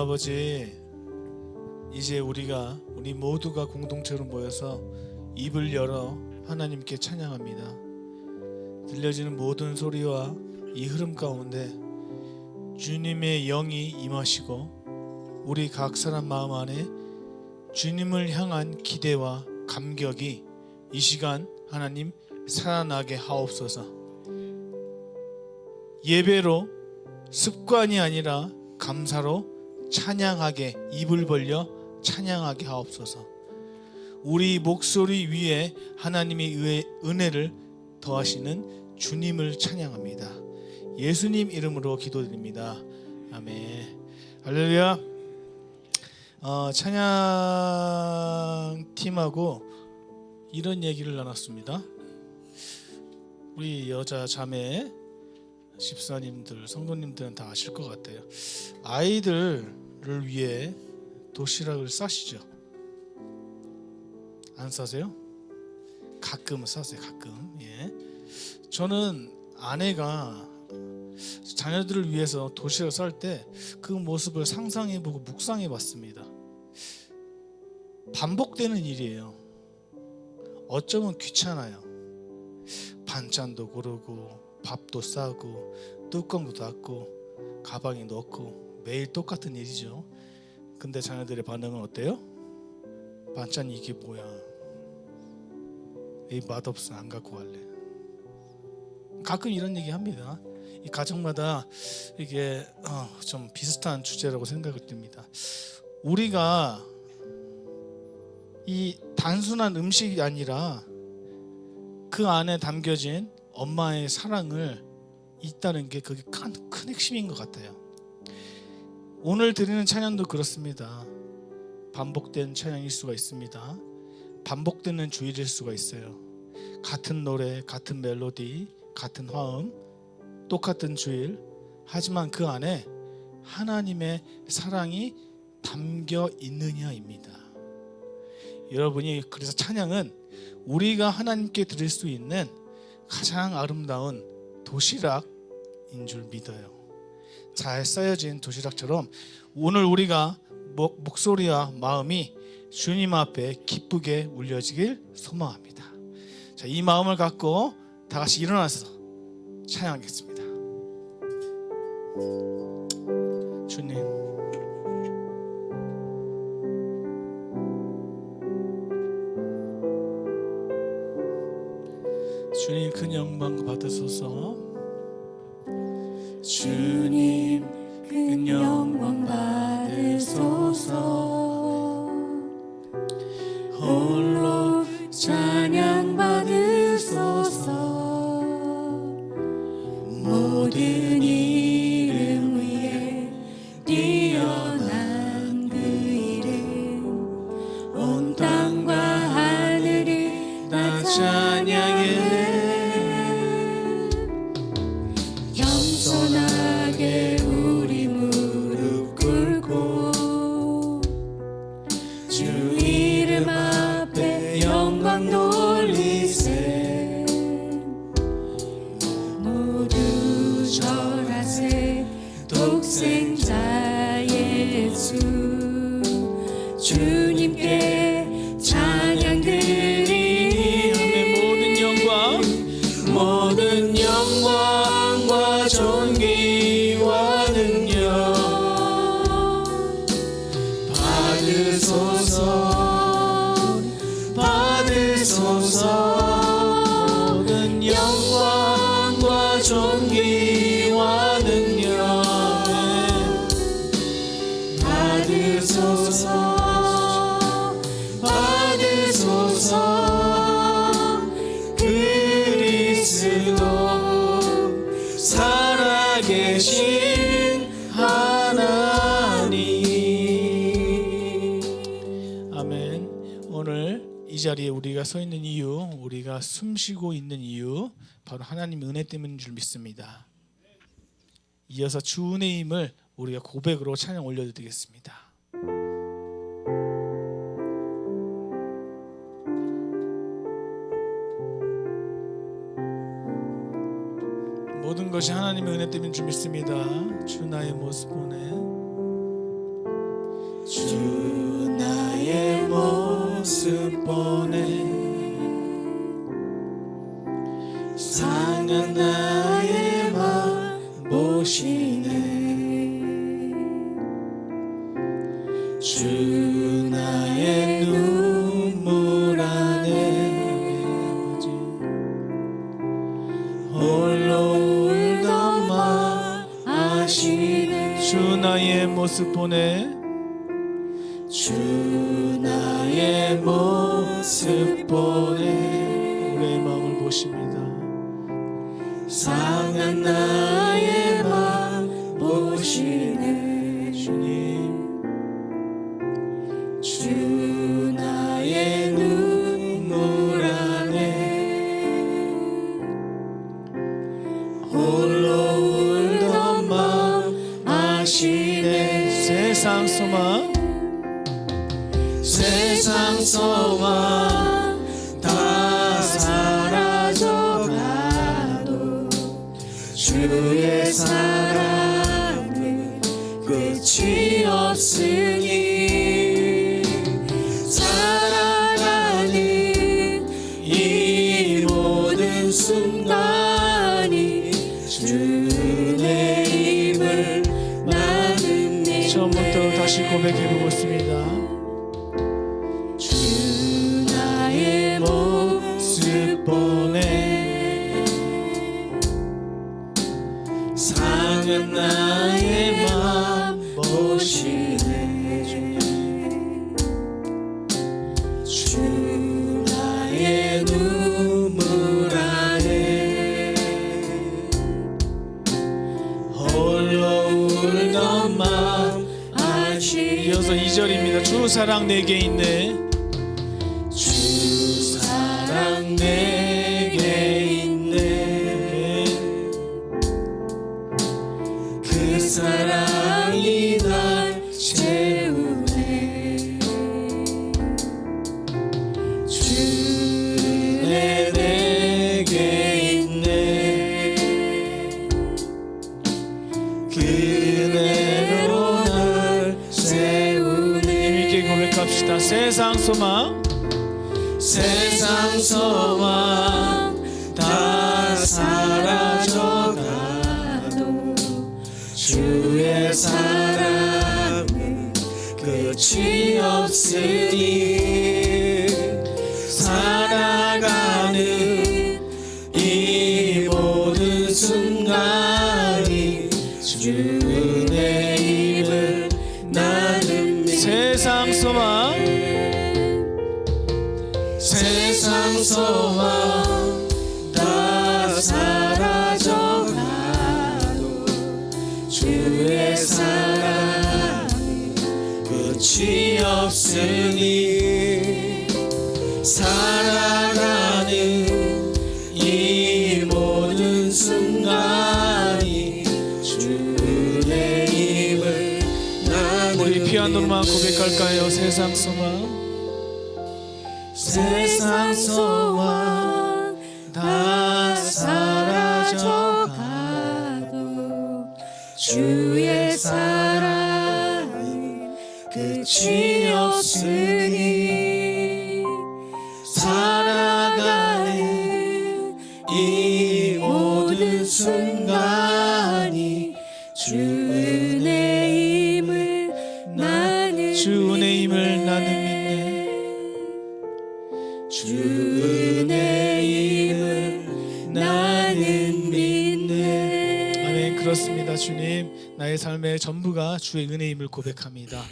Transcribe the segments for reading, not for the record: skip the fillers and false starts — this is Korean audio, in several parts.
아버지, 이제 우리 모두가 공동체로 모여서 입을 열어 하나님께 찬양합니다. 들려지는 모든 소리와 이 흐름 가운데 주님의 영이 임하시고 우리 각 사람 마음 안에 주님을 향한 기대와 감격이 이 시간 하나님 살아나게 하옵소서. 예배로, 습관이 아니라 감사로 찬양하게, 입을 벌려 찬양하게 하옵소서. 우리 목소리 위에 하나님의 은혜를 더하시는 주님을 찬양합니다. 예수님 이름으로 기도드립니다. 아멘. 할렐루야. 찬양팀하고 이런 얘기를 나눴습니다. 우리 여자 자매 집사님들, 성도님들은 다 아실 것 같아요. 아이들을 위해 도시락을 싸시죠? 안 싸세요? 가끔 싸세요. 가끔. 예. 저는 아내가 자녀들을 위해서 도시락을 쌀 때 그 모습을 상상해보고 묵상해봤습니다. 반복되는 일이에요. 어쩌면 귀찮아요. 반찬도 고르고 밥도 싸고 뚜껑도 닫고 가방에 넣고 매일 똑같은 일이죠. 근데 자녀들의 반응은 어때요? 반찬이 이게 뭐야? 이 맛없어, 안 갖고 갈래. 가끔 이런 얘기 합니다. 이 가정마다 이게 좀 비슷한 주제라고 생각을 듭니다. 우리가 이 단순한 음식이 아니라 그 안에 담겨진 엄마의 사랑을 있다는 게 그게 큰 핵심인 것 같아요. 오늘 드리는 찬양도 그렇습니다. 반복된 찬양일 수가 있습니다. 반복되는 주일일 수가 있어요. 같은 노래, 같은 멜로디, 같은 화음, 똑같은 주일. 하지만 그 안에 하나님의 사랑이 담겨 있느냐입니다. 여러분이 그래서 찬양은 우리가 하나님께 드릴 수 있는 가장 아름다운 도시락인 줄 믿어요. 잘 쌓여진 도시락처럼 오늘 우리가 목소리와 마음이 주님 앞에 기쁘게 울려지길 소망합니다. 자, 이 마음을 갖고 다 같이 일어나서 찬양하겠습니다. 주님, 주님 큰 영광 받으소서. 주님 큰 영광 받으소서. 홀로 찬양 받으소서. 모든 이름 위에 뛰어난 그 이름, 온 땅과 하늘이 다 찬양해. 겸손하게 우리 무릎 꿇고 주 이름 앞에 영광 돌리세. 모두 절하세. 독생자 예수 주님께 찬양 드리니 모든 영광과 존귀와 능력 받으소서. 받으소서. 모든 영광과 존귀와 능력 받으소서. 받으소서. 그리스도 살아계신 하나님. 아멘. 오늘 이 자리에 우리가 서 있는 이유, 우리가 숨쉬고 있는 이유, 바로 하나님 은혜 때문인 줄 믿습니다. 이어서 주 은혜임을 우리가 고백으로 찬양 올려드리겠습니다. 모든 것이 하나님의 은혜 때문인 줄 믿습니다. 주 나의 모습 보내. 주 나의 모습 보네 상한 나의 맘 보시네 주 나의 눈물 안에 홀로 울던 마 아시네 주 나의 모습 보네 주 나의 모습 보네 우리의 마음을 보십니다 상한 나의 맘 보시네 주님 주 나의 눈물 안에 홀로 울던 맘 아시네 세상 소망 다 사라져가도 주의 사랑은 끝이 없으니 살아가는 이 모든 순간이 주의 힘을 나는 믿네 처음부터 다시 고백해보고 있습니다 주 나의 모습 보네 상한 나의 맘 보시네 주 나의 눈물 안에 홀로 울던 맘 아시네 이어서 2절입니다 주 사랑 내게 있네 주 사랑 내게 있네 그 사랑이 날 채우네 주 내게 있네 그대로 날 세우네 힘있게 고백합시다 세상 소망 다 사라져가도 주의 사랑은 끝이 없으니 살아가는 이 모든 순간이 주의 힘을 나는 믿네 세상 소망 다 사라져가도 주의 사랑은 끝이 없으니 살아가는 이 모든 순간이 주의 힘을 나는 우리 피아노로만 고백할까요 세상 소망 다 사라져가도 주의 사랑은 끝이 없으니 살아가는 이 모든 순간이 주 은혜임을 나는 믿네 주 은혜임을 나는 믿네 아멘 그렇습니다 주님 나의 삶의 전부가 주의 은혜임을 고백합니다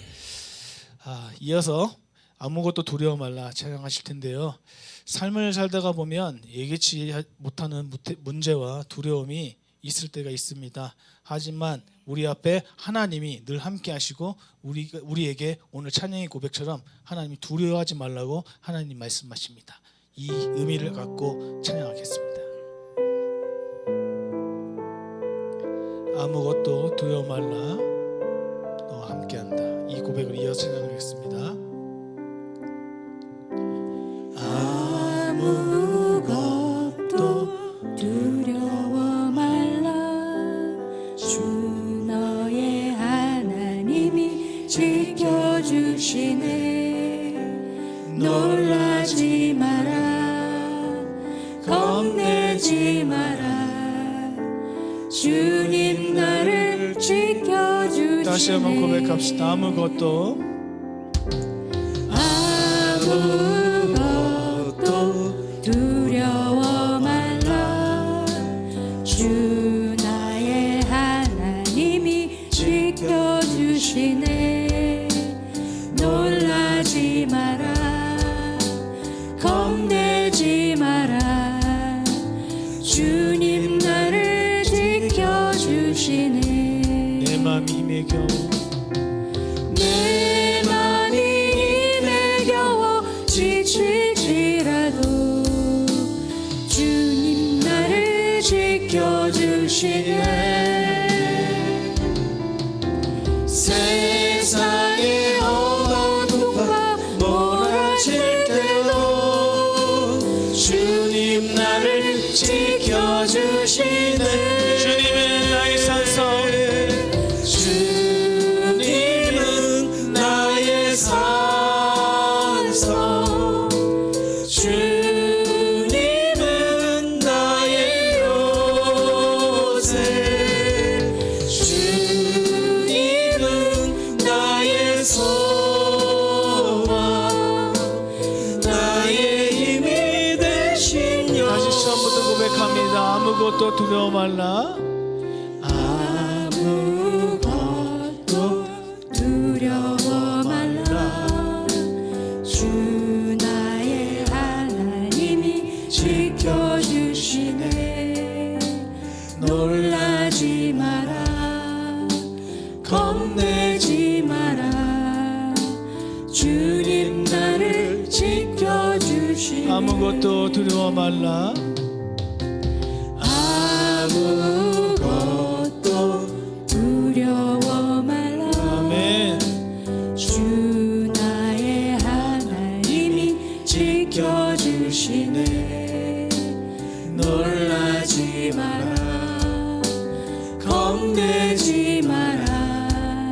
이어서 아무것도 두려워 말라 찬양하실 텐데요 삶을 살다가 보면 예기치 못하는 문제와 두려움이 있을 때가 있습니다 하지만 우리 앞에 하나님이 늘 함께 하시고 우리에게 오늘 찬양의 고백처럼 하나님이 두려워하지 말라고 하나님 말씀하십니다. 이 의미를 갖고 찬양하겠습니다. 아무것도 두려워 말라 너와 함께한다. 이 고백을 이어서 찬양하겠습니다. 아무것도 두려워 말라 주 너의 하나님이 지켜주시네. 놀라지 마라, 겁내지 마라. 주님 나를 지켜주시네. 다시 한번 고백합시다. 아무것도 두려워 말라. 주 나의 하나님이 지켜주시네. 놀라지 마라, 겁내지 마라. 주님 나를 지켜주시네. 내 맘이 힘에 겨워 내 맘이 힘에 겨워 지칠지라도 주님 나를 지켜주시네. 세상에 험한 풍파 몰아칠 때도 주님 나를 지켜주시네. 주님은 나의 산성, 주님은 나의 산성, 주님은 나의 요새, 주님은 나의 소망, 나의 힘이 되신 여. 다시 처음부터 고백합니다. 아무것도 두려워 말라. 아무것도 두려워 말라. 주 나의 하나님이 지켜주시네. 놀라지 마라, 겁내지 마라. 주님 나를 지켜주시네. 아무것도 두려워 말라. 아무것도 두려워 말라. 아멘. 주 나의 하나님이 지켜주시네. 놀라지 마라, 겁내지 마라.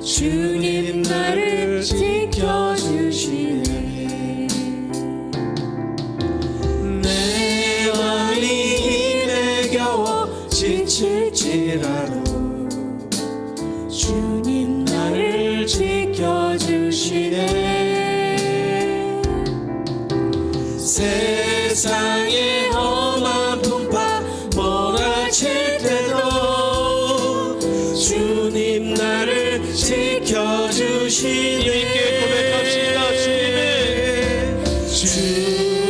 주님 나를 지켜주시네. 내 맘이 힘에 겨워 지칠지라도 주님 나를 지켜주시네. 세상에 험한 풍파 몰아칠 때도 주님 나를 지켜주시네. 힘있게 고백합시다.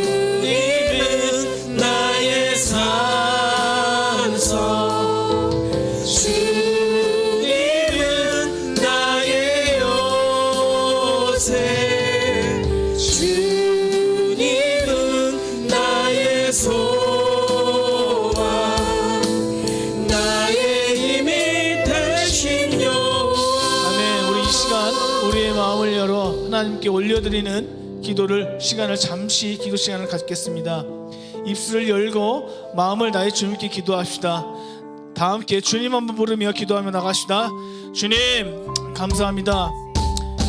주님은 나의 산성, 주님은 나의 요새, 주님은 나의 소망, 나의 힘이 되신 여호와. 아멘. 우리 이 시간 우리의 마음을 열어 하나님께 올려드리는 기도를 시간을 잠시 기도 시간을 갖겠습니다. 입술을 열고 마음을 다해 주님께 기도합시다. 다 함께 주님 한번 부르며 기도하며 나갑시다. 주님 감사합니다.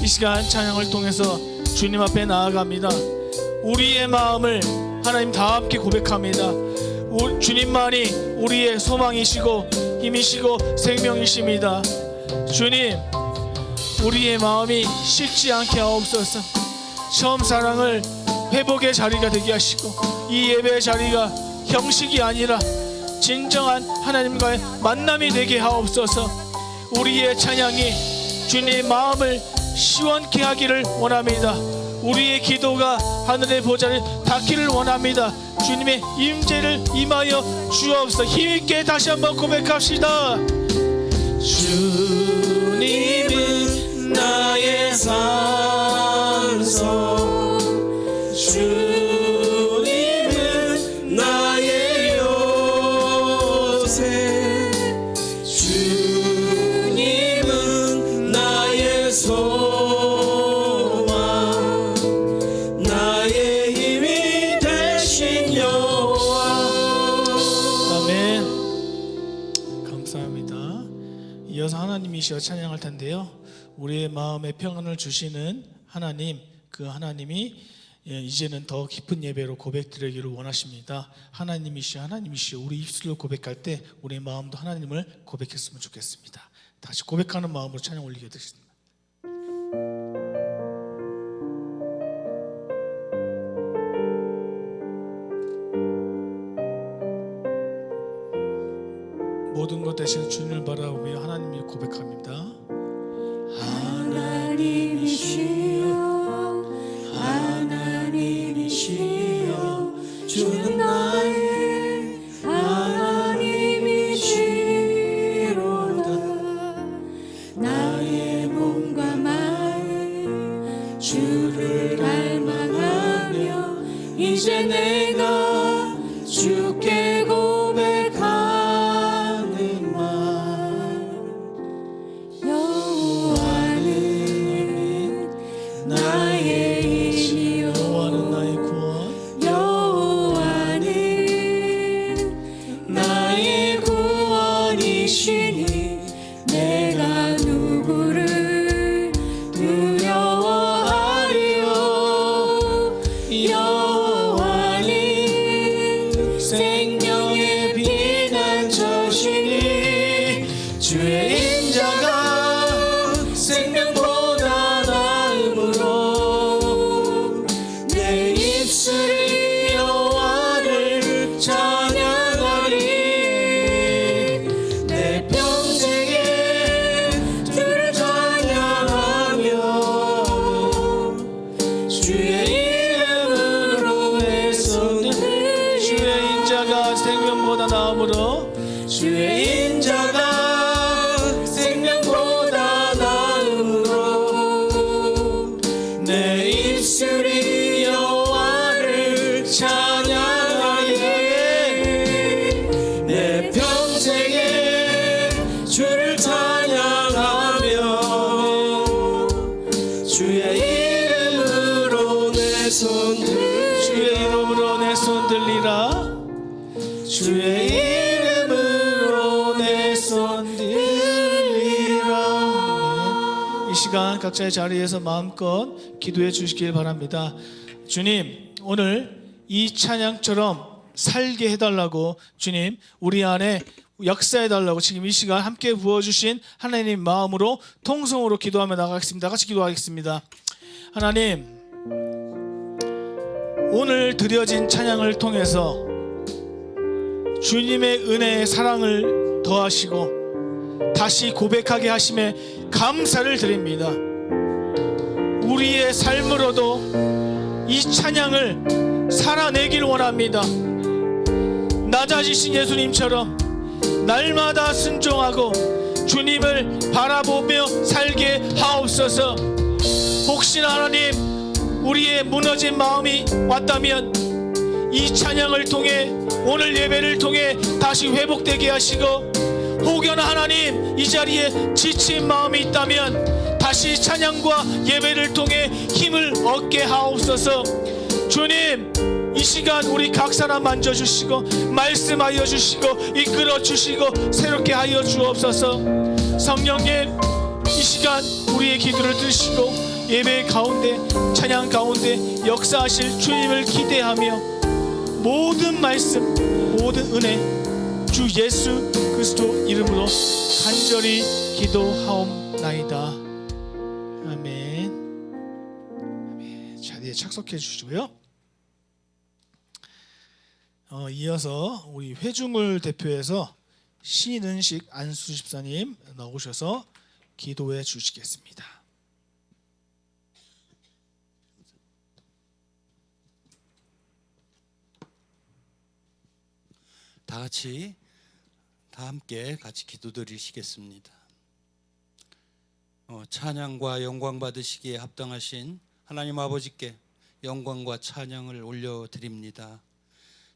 이 시간 찬양을 통해서 주님 앞에 나아갑니다. 우리의 마음을 하나님 다 함께 고백합니다. 주님만이 우리의 소망이시고 힘이시고 생명이십니다. 주님 우리의 마음이 식지 않게 하옵소서. 처음 사랑을 회복의 자리가 되게 하시고 이 예배의 자리가 형식이 아니라 진정한 하나님과의 만남이 되게 하옵소서. 우리의 찬양이 주님의 마음을 시원케 하기를 원합니다. 우리의 기도가 하늘의 보좌를 닿기를 원합니다. 주님의 임재를 임하여 주옵소서. 힘있게 다시 한번 고백합시다. 주님은 나의 산성, 주님은 나의 요새, 주님은 나의 소망, 나의 힘이 되신 여호와. 아멘. 감사합니다. 이어서 하나님이시여 찬양할 텐데요. 우리의 마음에 평안을 주시는 하나님, 그 하나님이 이제는 더 깊은 예배로 고백드리기를 원하십니다. 하나님이시여 우리 입술로 고백할 때 우리의 마음도 하나님을 고백했으면 좋겠습니다. 다시 고백하는 마음으로 찬양 올리게 되겠습니다. 모든 것 대신 주님을 바라보며 하나님을 고백합니다. 하나님이시여 주는 나의 하나님이시로다. 나의 몸과 마음 주를 닮아가며 이제 내가 주께 고백하는 말. 여호와는 나의 힘이요 여호와는 나의 구원, 여호와는 나의 구원이시니 내가 누구를 두려워하리요. 여호와는 생명의 피난처시니 주의 인자가 생명보다 나음으로 내 입술이 여호와를 찬양하리. 내 평생에 주를 찬양하며 주의 이름으로 애쓰는 주의 인자가 생명보다 나음으로 주의 인자가 생명보다 나음으로 내 입술이 여호와를 찬양하리. 내 평생에 주를 찬양하며 주의 이름으로 내 손들 주의 이름으로 내 손 들리라. 주의 이름으로 내 손 들리라. 이 시간 각자의 자리에서 마음껏 기도해 주시길 바랍니다. 주님, 오늘 이 찬양처럼 살게 해달라고, 주님 우리 안에 역사해달라고 지금 이 시간 함께 부어주신 하나님 마음으로 통성으로 기도하며 나가겠습니다. 같이 기도하겠습니다. 하나님, 오늘 드려진 찬양을 통해서 주님의 은혜의 사랑을 더하시고 다시 고백하게 하심에 감사를 드립니다. 우리의 삶으로도 이 찬양을 살아내길 원합니다. 낮아지신 예수님처럼 날마다 순종하고 주님을 바라보며 살게 하옵소서. 혹시나 하나님 우리의 무너진 마음이 왔다면 이 찬양을 통해 오늘 예배를 통해 다시 회복되게 하시고, 혹여나 하나님 이 자리에 지친 마음이 있다면 다시 찬양과 예배를 통해 힘을 얻게 하옵소서. 주님, 이 시간 우리 각 사람 만져주시고 말씀하여 주시고 이끌어 주시고 새롭게 하여 주옵소서. 성령님, 이 시간 우리의 기도를 들으시고 예배 가운데 찬양 가운데 역사하실 주님을 기대하며 모든 말씀 모든 은혜 주 예수 그리스도 이름으로 간절히 기도하옵나이다. 아멘. 자리에 착석해 주시고요. 이어서 우리 회중을 대표해서 신은식 안수 집사님 나오셔서 기도해 주시겠습니다. 다 함께 같이 기도드리시겠습니다. 찬양과 영광 받으시기에 합당하신 하나님 아버지께 영광과 찬양을 올려드립니다.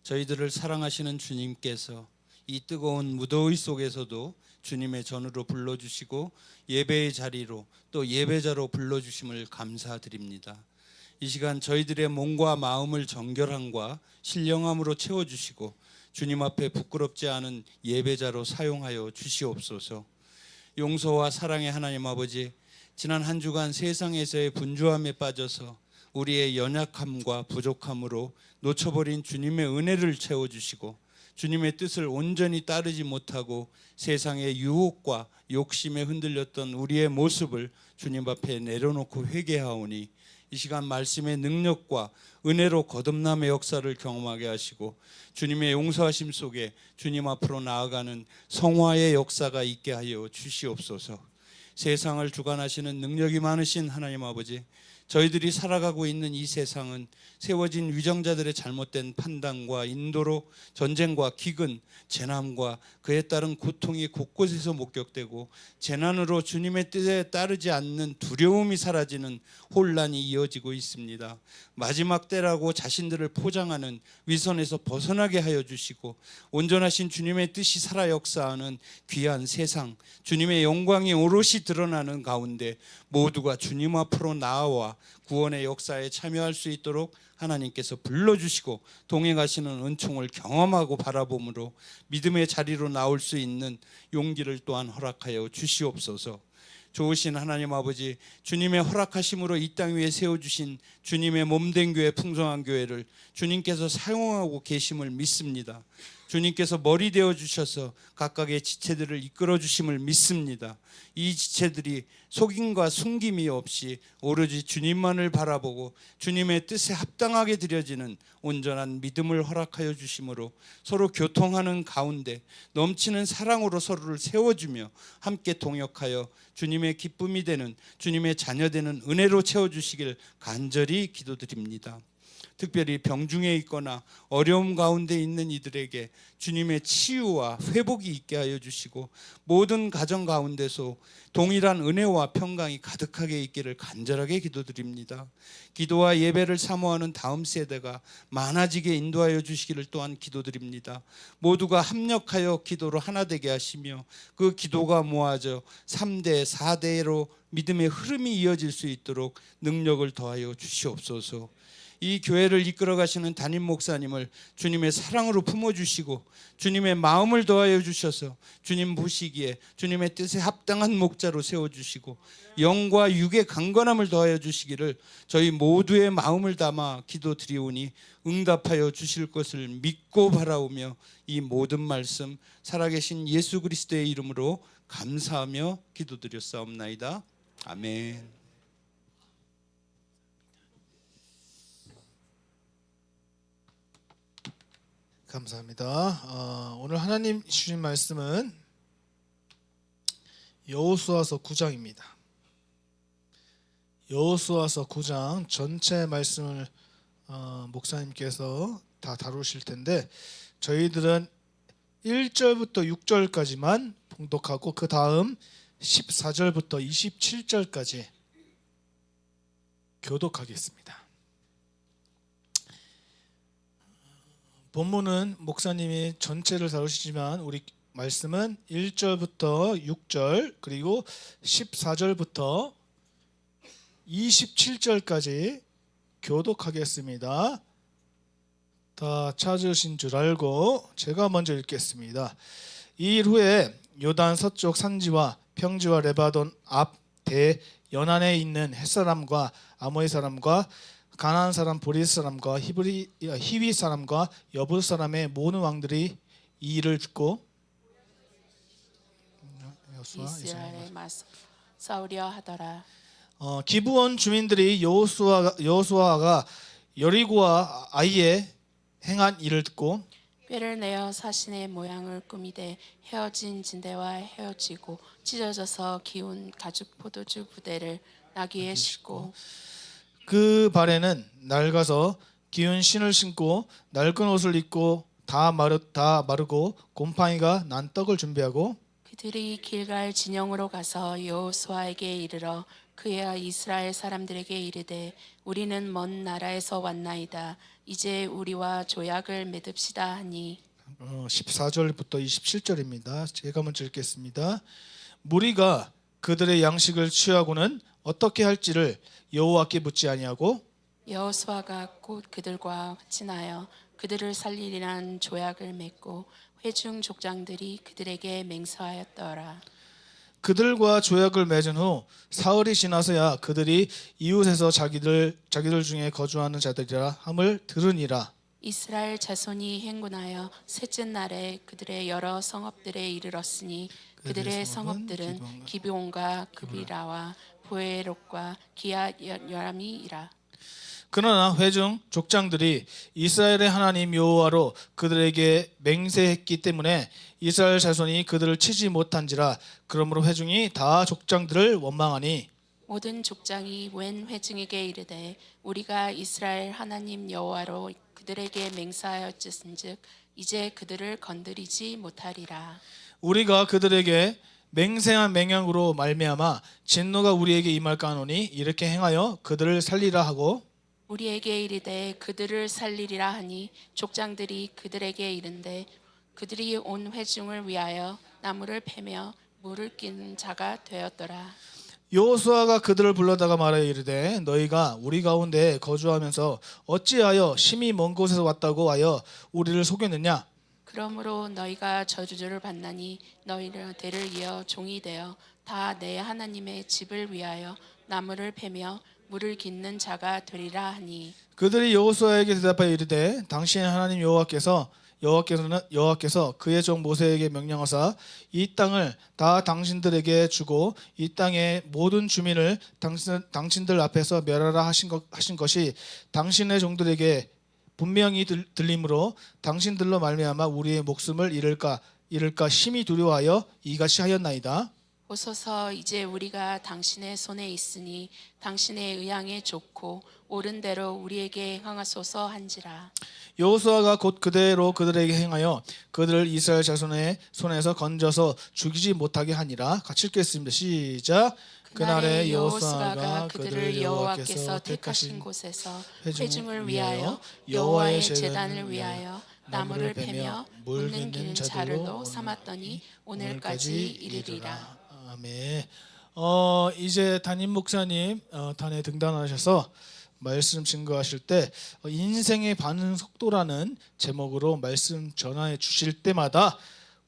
저희들을 사랑하시는 주님께서 이 뜨거운 무더위 속에서도 주님의 전으로 불러주시고 예배의 자리로 또 예배자로 불러주심을 감사드립니다. 이 시간 저희들의 몸과 마음을 정결함과 신령함으로 채워주시고 주님 앞에 부끄럽지 않은 예배자로 사용하여 주시옵소서. 용서와 사랑의 하나님 아버지, 지난 한 주간 세상에서의 분주함에 빠져서 우리의 연약함과 부족함으로 놓쳐버린 주님의 은혜를 채워주시고 주님의 뜻을 온전히 따르지 못하고 세상의 유혹과 욕심에 흔들렸던 우리의 모습을 주님 앞에 내려놓고 회개하오니 이 시간 말씀의 능력과 은혜로 거듭남의 역사를 경험하게 하시고 주님의 용서하심 속에 주님 앞으로 나아가는 성화의 역사가 있게 하여 주시옵소서. 세상을 주관하시는 능력이 많으신 하나님 아버지, 저희들이 살아가고 있는 이 세상은 세워진 위정자들의 잘못된 판단과 인도로 전쟁과 기근, 재난과 그에 따른 고통이 곳곳에서 목격되고 재난으로 주님의 뜻에 따르지 않는 두려움이 사라지는 혼란이 이어지고 있습니다. 마지막 때라고 자신들을 포장하는 위선에서 벗어나게 하여 주시고 온전하신 주님의 뜻이 살아 역사하는 귀한 세상, 주님의 영광이 오롯이 드러나는 가운데 모두가 주님 앞으로 나아와 구원의 역사에 참여할 수 있도록 하나님께서 불러주시고 동행하시는 은총을 경험하고 바라봄으로 믿음의 자리로 나올 수 있는 용기를 또한 허락하여 주시옵소서. 좋으신 하나님 아버지, 주님의 허락하심으로 이 땅 위에 세워주신 주님의 몸된 교회, 풍성한 교회를 주님께서 사용하고 계심을 믿습니다. 주님께서 머리 되어 주셔서 각각의 지체들을 이끌어 주심을 믿습니다. 이 지체들이 속임과 숨김이 없이 오로지 주님만을 바라보고 주님의 뜻에 합당하게 드려지는 온전한 믿음을 허락하여 주심으로 서로 교통하는 가운데 넘치는 사랑으로 서로를 세워주며 함께 동역하여 주님의 기쁨이 되는, 주님의 자녀되는 은혜로 채워주시길 간절히 기도드립니다. 특별히 병중에 있거나 어려움 가운데 있는 이들에게 주님의 치유와 회복이 있게 하여 주시고 모든 가정 가운데서 동일한 은혜와 평강이 가득하게 있기를 간절하게 기도드립니다. 기도와 예배를 사모하는 다음 세대가 많아지게 인도하여 주시기를 또한 기도드립니다. 모두가 합력하여 기도로 하나 되게 하시며 그 기도가 모아져 3대, 4대로 믿음의 흐름이 이어질 수 있도록 능력을 더하여 주시옵소서. 이 교회를 이끌어 가시는 담임 목사님을 주님의 사랑으로 품어주시고 주님의 마음을 더하여 주셔서 주님 보시기에 주님의 뜻에 합당한 목자로 세워주시고 영과 육의 강건함을 더하여 주시기를 저희 모두의 마음을 담아 기도드리오니 응답하여 주실 것을 믿고 바라오며 이 모든 말씀 살아계신 예수 그리스도의 이름으로 감사하며 기도드렸사옵나이다. 아멘. 감사합니다. 오늘 하나님 주신 말씀은 여호수아서 9장입니다. 여호수아서 9장 전체 말씀을 목사님께서 다 다루실 텐데 저희들은 1절부터 6절까지만 봉독하고 그 다음 14절부터 27절까지 교독하겠습니다. 본문은 목사님이 전체를 다루시지만 우리 말씀은 1절부터 6절 그리고 14절부터 27절까지 교독하겠습니다. 다 찾으신 줄 알고 제가 먼저 읽겠습니다. 이 일 후에 요단 서쪽 산지와 평지와 레바논 앞 대연안에 있는 헷사람과 아모리 사람과 가나안 사람, 보리스 사람과 히위 사람과 여부스 사람의 모든 왕들이 이 일을 듣고 이스라엘에 맞서 싸우려 하더라. 기브온 주민들이 여호수아가 여리고와 아이에 행한 일을 듣고 뼈를 내어 사신의 모양을 꾸미되 헤어진 진대와 헤어지고 찢어져서 기운 가죽 포도주 부대를 나귀에 싣고 그 발에는 낡아서 기운 신을 신고 낡은 옷을 입고 다 마르고 곰팡이가 난 떡을 준비하고 그들이 길갈 진영으로 가서 여호수아에게 이르러 그의 이스라엘 사람들에게 이르되 우리는 먼 나라에서 왔나이다. 이제 우리와 조약을 맺읍시다 하니 14절부터 27절입니다. 제가 먼저 읽겠습니다. 무리가 그들의 양식을 취하고는 어떻게 할지를 여호와께 묻지 아니하고 여호수아가 곧 그들과 친하여 그들을 살리리라는 조약을 맺고 회중 족장들이 그들에게 맹세하였더라. 그들과 조약을 맺은 후 사흘이 지나서야 그들이 이웃에서 자기들 중에 거주하는 자들이라 함을 들으니라. 이스라엘 자손이 행군하여 셋째 날에 그들의 여러 성읍들에 이르렀으니 그들의 성읍들은 기브온과 그비라와 보에롯과 기앗여람이라. 그러나 회중 족장들이 이스라엘의 하나님 여호와로 그들에게 맹세했기 때문에 이스라엘 자손이 그들을 치지 못한지라. 그러므로 회중이 다 족장들을 원망하니 모든 족장이 웬 회중에게 이르되 우리가 이스라엘 하나님 여호와로 그들에게 맹세하였은즉 이제 그들을 건드리지 못하리라. 우리가 그들에게 맹세한 맹약으로 말미암아 진노가 우리에게 임할까 하노니 이렇게 행하여 그들을 살리라 하고 우리에게 이르되 그들을 살리리라 하니 족장들이 그들에게 이른데 그들이 온 회중을 위하여 나무를 패며 물을 끼는 자가 되었더라. 여호수아가 그들을 불러다가 말하여 이르되 너희가 우리 가운데 거주하면서 어찌하여 심히 먼 곳에서 왔다고 하여 우리를 속였느냐. 그러므로 너희가 저주를 받나니 너희를 대를 이어 종이 되어 다 내 하나님의 집을 위하여 나무를 패며 물을 깃는 자가 되리라 하니 그들이 여호수아에게 대답하여 이르되 당신의 하나님 여호와께서 그의 종 모세에게 명령하사 이 땅을 다 당신들에게 주고 이 땅의 모든 주민을 당신들 앞에서 멸하라 하신 것이 당신의 종들에게 분명히 들림으로 당신들로 말미암아 우리의 목숨을 잃을까 심히 두려워하여 이같이 하였나이다. 보소서 이제 우리가 당신의 손에 있으니 당신의 의향에 좋고 옳은 대로 우리에게 행하소서 한지라. 여호수아가 곧 그대로 그들에게 행하여 그들을 이스라엘 자손의 손에서 건져서 죽이지 못하게 하니라. 같이 읽겠습니다. 시작. 그날에 여호수아가 그들을 여호와께서 택하신 곳에서 회중을 위하여 여호와의 제단을 위하여 나무를 패며 물 깃는 자를로 삼았더니 오늘까지 이르리라. 아멘. 이제 담임 목사님 단에 등단하셔서 말씀 증거하실 때 인생의 반응 속도라는 제목으로 말씀 전하해 주실 때마다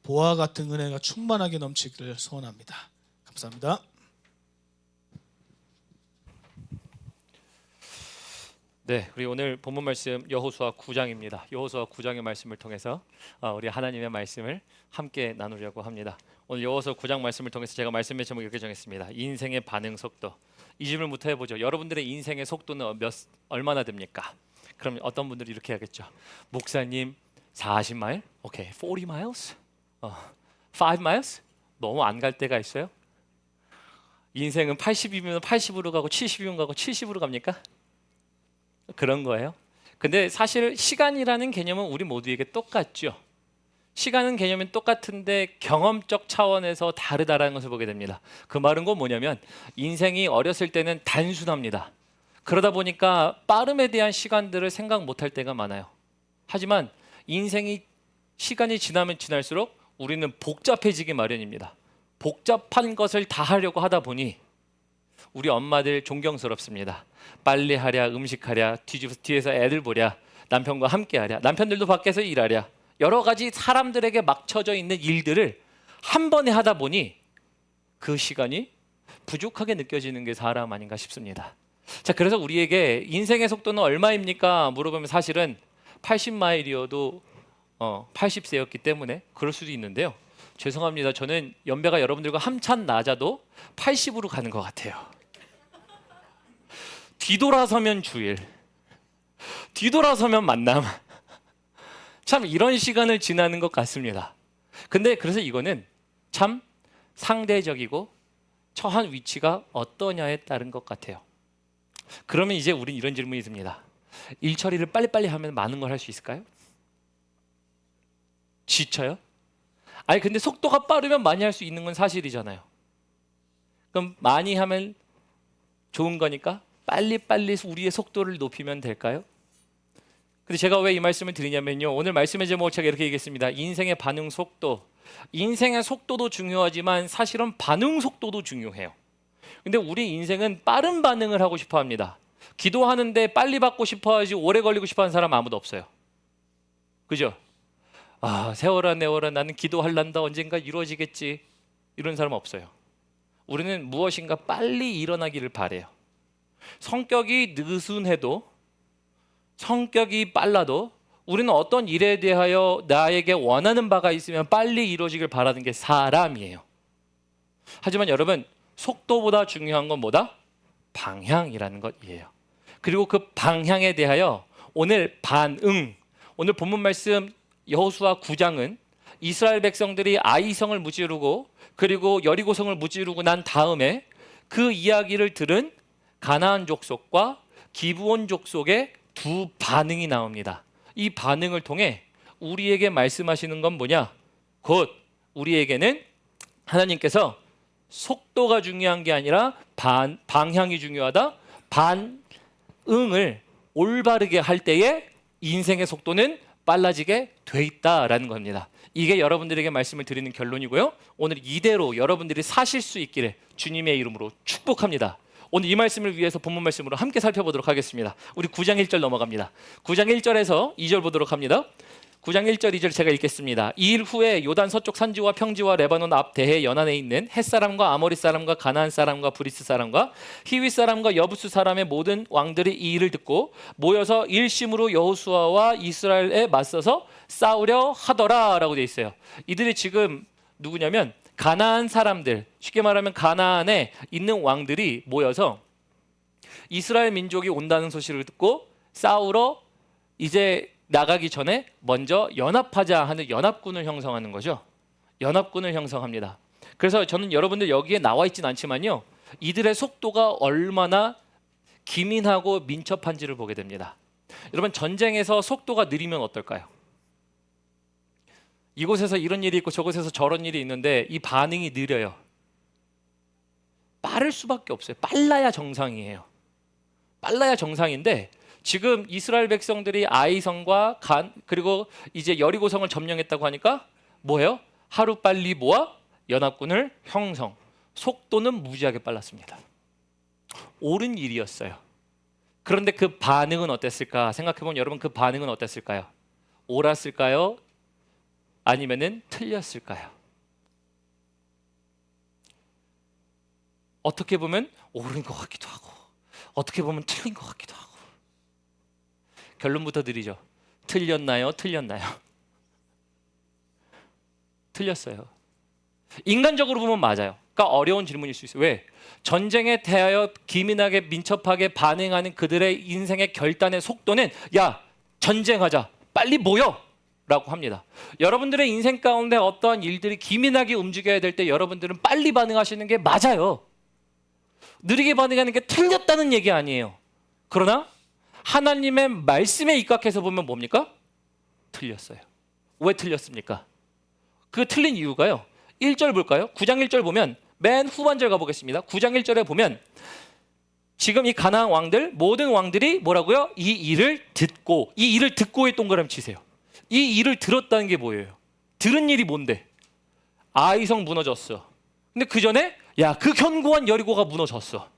보화 같은 은혜가 충만하게 넘치기를 소원합니다. 감사합니다. 네, 우리 오늘 본문 말씀 여호수아 9장입니다. 여호수아 9장의 말씀을 통해서 우리 하나님의 말씀을 함께 나누려고 합니다. 오늘 여호수아 9장 말씀을 통해서 제가 말씀의 제목 이렇게 정했습니다. 인생의 반응 속도. 이 질문부터 해보죠. 여러분들의 인생의 속도는 얼마나 됩니까? 그럼 어떤 분들이 이렇게 하겠죠. 목사님 40마일? 오케이, 40 miles? 5 miles? 너무 안 갈 때가 있어요? 인생은 80이면 80으로 가고 70이면 가고 70으로 갑니까? 그런 거예요. 근데 사실 시간이라는 개념은 우리 모두에게 똑같죠. 시간은 개념은 똑같은데 경험적 차원에서 다르다라는 것을 보게 됩니다. 그 말은 곧 뭐냐면 인생이 어렸을 때는 단순합니다. 그러다 보니까 빠름에 대한 시간들을 생각 못할 때가 많아요. 하지만 인생이 시간이 지나면 지날수록 우리는 복잡해지기 마련입니다. 복잡한 것을 다 하려고 하다 보니 우리 엄마들 존경스럽습니다. 빨래하랴, 음식하랴, 뒤에서 애들 보랴, 남편과 함께하랴, 남편들도 밖에서 일하랴, 여러 가지 사람들에게 막혀져 있는 일들을 한 번에 하다 보니 그 시간이 부족하게 느껴지는 게 사람 아닌가 싶습니다. 자, 그래서 우리에게 인생의 속도는 얼마입니까? 물어보면 사실은 80마일이어도 80세였기 때문에 그럴 수도 있는데요. 죄송합니다. 저는 연배가 여러분들과 한참 낮아도 80으로 가는 것 같아요. 뒤돌아서면 주일, 뒤돌아서면 만남. 참 이런 시간을 지나는 것 같습니다. 근데 그래서 이거는 참 상대적이고 처한 위치가 어떠냐에 따른 것 같아요. 그러면 이제 우린 이런 질문이 듭니다. 일 처리를 빨리빨리 하면 많은 걸 할 수 있을까요? 지쳐요? 아니 근데 속도가 빠르면 많이 할 수 있는 건 사실이잖아요. 그럼 많이 하면 좋은 거니까 빨리빨리 우리의 속도를 높이면 될까요? 근데 제가 왜 이 말씀을 드리냐면요. 오늘 말씀의 제목을 제가 이렇게 얘기했습니다. 인생의 반응 속도. 인생의 속도도 중요하지만 사실은 반응 속도도 중요해요. 근데 우리 인생은 빠른 반응을 하고 싶어 합니다. 기도하는데 빨리 받고 싶어 하지 오래 걸리고 싶어 하는 사람 아무도 없어요. 그죠? 세월아 내월아 나는 기도할란다 언젠가 이루어지겠지 이런 사람 없어요. 우리는 무엇인가 빨리 일어나기를 바래요. 성격이 느슨해도, 성격이 빨라도 우리는 어떤 일에 대하여 나에게 원하는 바가 있으면 빨리 이루어지길 바라는 게 사람이에요. 하지만 여러분, 속도보다 중요한 건 뭐다? 방향이라는 것이에요. 그리고 그 방향에 대하여 오늘 반응, 오늘 본문 말씀 여호수아 9장은 이스라엘 백성들이 아이성을 무찌르고 그리고 여리고성을 무찌르고 난 다음에 그 이야기를 들은 가나안 족속과 기브온 족속의 두 반응이 나옵니다. 이 반응을 통해 우리에게 말씀하시는 건 뭐냐? 곧 우리에게는 하나님께서 속도가 중요한 게 아니라 방향이 중요하다. 반응을 올바르게 할 때에 인생의 속도는 빨라지게 돼 있다라는 겁니다. 이게 여러분들에게 말씀을 드리는 결론이고요. 오늘 이대로 여러분들이 사실 수 있기를 주님의 이름으로 축복합니다. 오늘 이 말씀을 위해서 본문 말씀으로 함께 살펴보도록 하겠습니다. 우리 9장 1절 넘어갑니다. 9장 1절에서 2절 보도록 합니다. 9장 1절 2절 제가 읽겠습니다. 이 일 후에 요단 서쪽 산지와 평지와 레바논 앞 대해 연안에 있는 헷 사람과 아모리 사람과 가나안 사람과 브리스 사람과 히위 사람과 여부스 사람의 모든 왕들이 이 일을 듣고 모여서 일심으로 여호수아와 이스라엘에 맞서서 싸우려 하더라라고 돼 있어요. 이들이 지금 누구냐면 가나안 사람들, 쉽게 말하면 가나안에 있는 왕들이 모여서 이스라엘 민족이 온다는 소식을 듣고 싸우러 이제 나가기 전에 먼저 연합하자 하는 연합군을 형성하는 거죠. 연합군을 형성합니다. 그래서 저는 여러분들 여기에 나와 있진 않지만요, 이들의 속도가 얼마나 기민하고 민첩한지를 보게 됩니다. 여러분, 전쟁에서 속도가 느리면 어떨까요? 이곳에서 이런 일이 있고 저곳에서 저런 일이 있는데 이 반응이 느려요. 빠를 수밖에 없어요. 빨라야 정상이에요. 빨라야 정상인데 지금 이스라엘 백성들이 아이성과 그리고 이제 여리고성을 점령했다고 하니까 뭐예요? 하루빨리 모아 연합군을 형성. 속도는 무지하게 빨랐습니다. 옳은 일이었어요. 그런데 그 반응은 어땠을까? 생각해보면 여러분, 그 반응은 어땠을까요? 옳았을까요? 아니면은 틀렸을까요? 어떻게 보면 옳은 것 같기도 하고 어떻게 보면 틀린 것 같기도 하고. 결론부터 드리죠. 틀렸나요? 틀렸나요? 틀렸어요. 인간적으로 보면 맞아요. 그러니까 어려운 질문일 수 있어요. 왜? 전쟁에 대하여 기민하게 민첩하게 반응하는 그들의 인생의 결단의 속도는 야, 전쟁하자, 빨리 모여! 라고 합니다. 여러분들의 인생 가운데 어떠한 일들이 기민하게 움직여야 될 때 여러분들은 빨리 반응하시는 게 맞아요. 느리게 반응하는 게 틀렸다는 얘기 아니에요. 그러나 하나님의 말씀에 입각해서 보면 뭡니까? 틀렸어요. 왜 틀렸습니까? 그 틀린 이유가요. 1절 볼까요? 9장 1절 보면 맨 후반절 가보겠습니다. 9장 1절에 보면 지금 이 가나안 왕들, 모든 왕들이 뭐라고요? 이 일을 듣고에 동그라미 치세요. 이 일을 들었다는 게 뭐예요? 들은 일이 뭔데? 아이성 무너졌어. 근데 그 전에 야, 그 견고한 여리고가 무너졌어.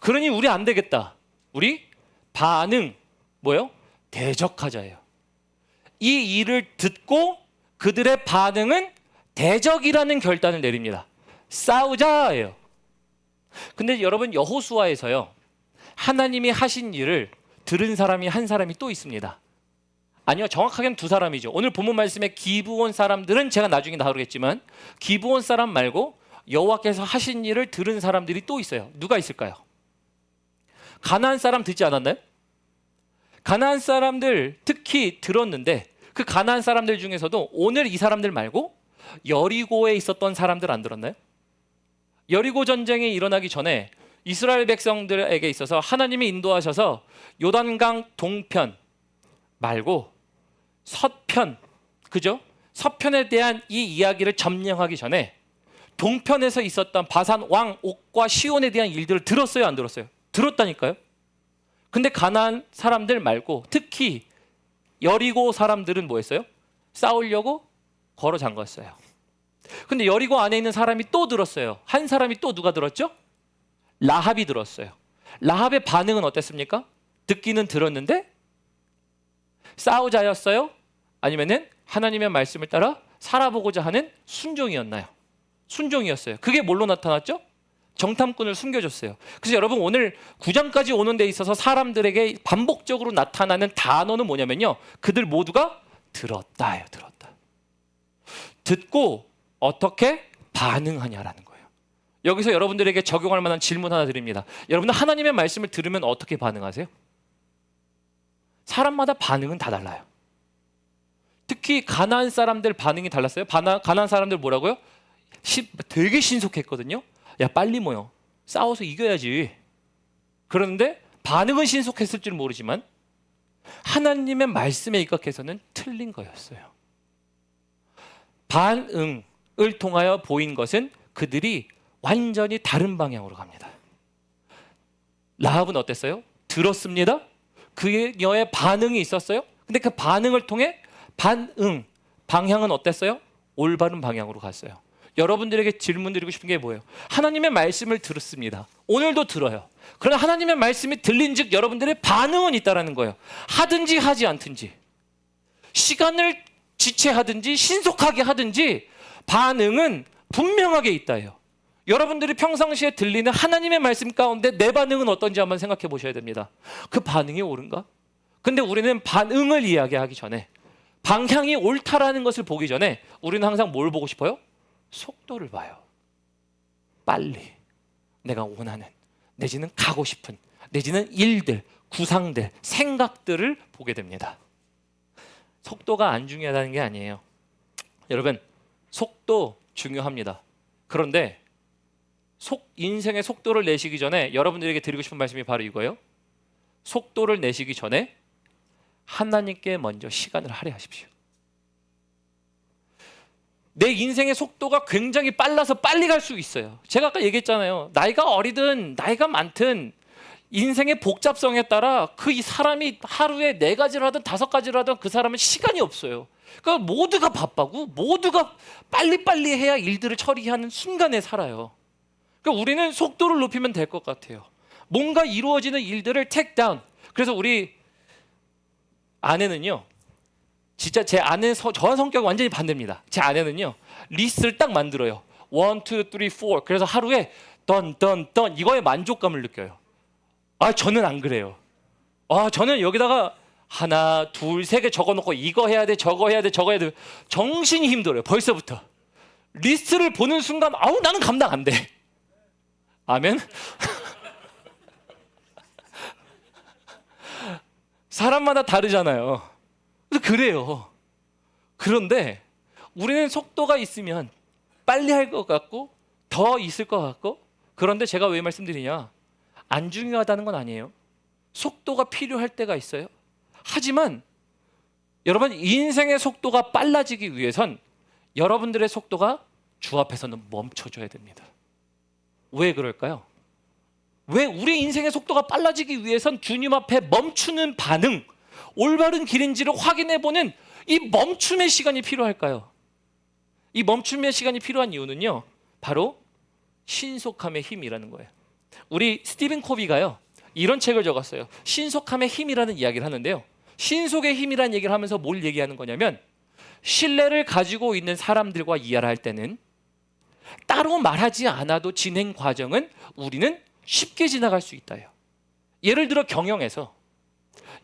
그러니 우리 안 되겠다. 우리 반응 뭐예요? 대적하자예요. 이 일을 듣고 그들의 반응은 대적이라는 결단을 내립니다. 싸우자예요. 근데 여러분, 여호수아에서요, 하나님이 하신 일을 들은 사람이 한 사람이 또 있습니다. 아니요, 정확하게는 두 사람이죠. 오늘 본문 말씀에 기브온 사람들은 제가 나중에 다루겠지만 기브온 사람 말고 여호와께서 하신 일을 들은 사람들이 또 있어요. 누가 있을까요? 가나안 사람 듣지 않았나요? 가나안 사람들 특히 들었는데 그 가나안 사람들 중에서도 오늘 이 사람들 말고 여리고에 있었던 사람들 안 들었나요? 여리고 전쟁이 일어나기 전에 이스라엘 백성들에게 있어서 하나님이 인도하셔서 요단강 동편 말고 서편, 그죠? 서편에 대한 이 이야기를 점령하기 전에 동편에서 있었던 바산 왕 옥과 시온에 대한 일들을 들었어요, 안 들었어요? 들었다니까요. 근데 가나안 사람들 말고 특히 여리고 사람들은 뭐 했어요? 싸우려고 걸어 잠갔어요. 근데 여리고 안에 있는 사람이 또 들었어요. 한 사람이 또 누가 들었죠? 라합이 들었어요. 라합의 반응은 어땠습니까? 듣기는 들었는데 싸우자였어요? 아니면은 하나님의 말씀을 따라 살아보고자 하는 순종이었나요? 순종이었어요. 그게 뭘로 나타났죠? 정탐꾼을 숨겨줬어요. 그래서 여러분 오늘 9장까지 오는 데 있어서 사람들에게 반복적으로 나타나는 단어는 뭐냐면요. 그들 모두가 들었다예요. 들었다. 듣고 어떻게 반응하냐라는 거예요. 여기서 여러분들에게 적용할 만한 질문 하나 드립니다. 여러분들 하나님의 말씀을 들으면 어떻게 반응하세요? 사람마다 반응은 다 달라요. 특히 가나안 사람들 반응이 달랐어요. 가나안 사람들 뭐라고요? 되게 신속했거든요. 야 빨리 모여. 싸워서 이겨야지. 그런데 반응은 신속했을 줄 모르지만 하나님의 말씀에 입각해서는 틀린 거였어요. 반응을 통하여 보인 것은 그들이 완전히 다른 방향으로 갑니다. 라합은 어땠어요? 들었습니다. 그녀의 반응이 있었어요. 근데 그 반응을 통해 방향은 어땠어요? 올바른 방향으로 갔어요. 여러분들에게 질문 드리고 싶은 게 뭐예요? 하나님의 말씀을 들었습니다. 오늘도 들어요. 그러나 하나님의 말씀이 들린 즉 여러분들의 반응은 있다라는 거예요. 하든지 하지 않든지, 시간을 지체하든지 신속하게 하든지 반응은 분명하게 있다예요. 여러분들이 평상시에 들리는 하나님의 말씀 가운데 내 반응은 어떤지 한번 생각해 보셔야 됩니다. 그 반응이 옳은가? 근데 우리는 반응을 이야기하기 전에, 방향이 옳다라는 것을 보기 전에 우리는 항상 뭘 보고 싶어요? 속도를 봐요. 빨리 내가 원하는, 내지는 가고 싶은, 내지는 일들, 구상들, 생각들을 보게 됩니다. 속도가 안 중요하다는 게 아니에요. 여러분, 속도 중요합니다. 그런데 인생의 속도를 내시기 전에 여러분들에게 드리고 싶은 말씀이 바로 이거예요. 속도를 내시기 전에 하나님께 먼저 시간을 할애하십시오. 내 인생의 속도가 굉장히 빨라서 빨리 갈 수 있어요. 제가 아까 얘기했잖아요. 나이가 어리든 나이가 많든 인생의 복잡성에 따라 그 사람이 하루에 4가지를 하든 5가지를 하든 그 사람은 시간이 없어요. 그러니까 모두가 바빠고 모두가 빨리빨리 해야 일들을 처리하는 순간에 살아요. 그러니까 우리는 속도를 높이면 될 것 같아요. 뭔가 이루어지는 일들을 take down. 그래서 우리 아내는요, 진짜 제 아내 저와 성격이 완전히 반대입니다. 제 아내는요 리스트를 딱 만들어요. 1, 2, 3, 4. 그래서 하루에 던 이거에 만족감을 느껴요. 저는 안 그래요. 저는 여기다가 하나, 둘, 3개 적어놓고 이거 해야 돼, 저거 해야 돼, 저거 해야 돼. 정신이 힘들어요. 벌써부터 리스트를 보는 순간 나는 감당 안 돼. 아멘. 사람마다 다르잖아요. 그래요. 그런데 우리는 속도가 있으면 빨리 할 것 같고 더 있을 것 같고, 그런데 제가 왜 말씀드리냐, 안 중요하다는 건 아니에요. 속도가 필요할 때가 있어요. 하지만 여러분, 인생의 속도가 빨라지기 위해선 여러분들의 속도가 주 앞에서는 멈춰줘야 됩니다. 왜 그럴까요? 왜 우리 인생의 속도가 빨라지기 위해선 주님 앞에 멈추는 반응, 올바른 길인지를 확인해보는 이 멈춤의 시간이 필요할까요? 이 멈춤의 시간이 필요한 이유는요, 바로 신속함의 힘이라는 거예요. 우리 스티븐 코비가요 이런 책을 적었어요. 신속함의 힘이라는 이야기를 하는데요, 신속의 힘이라는 얘기를 하면서 뭘 얘기하는 거냐면, 신뢰를 가지고 있는 사람들과 이야기를 할 때는 따로 말하지 않아도 진행 과정은 우리는 쉽게 지나갈 수 있다요. 예를 들어 경영에서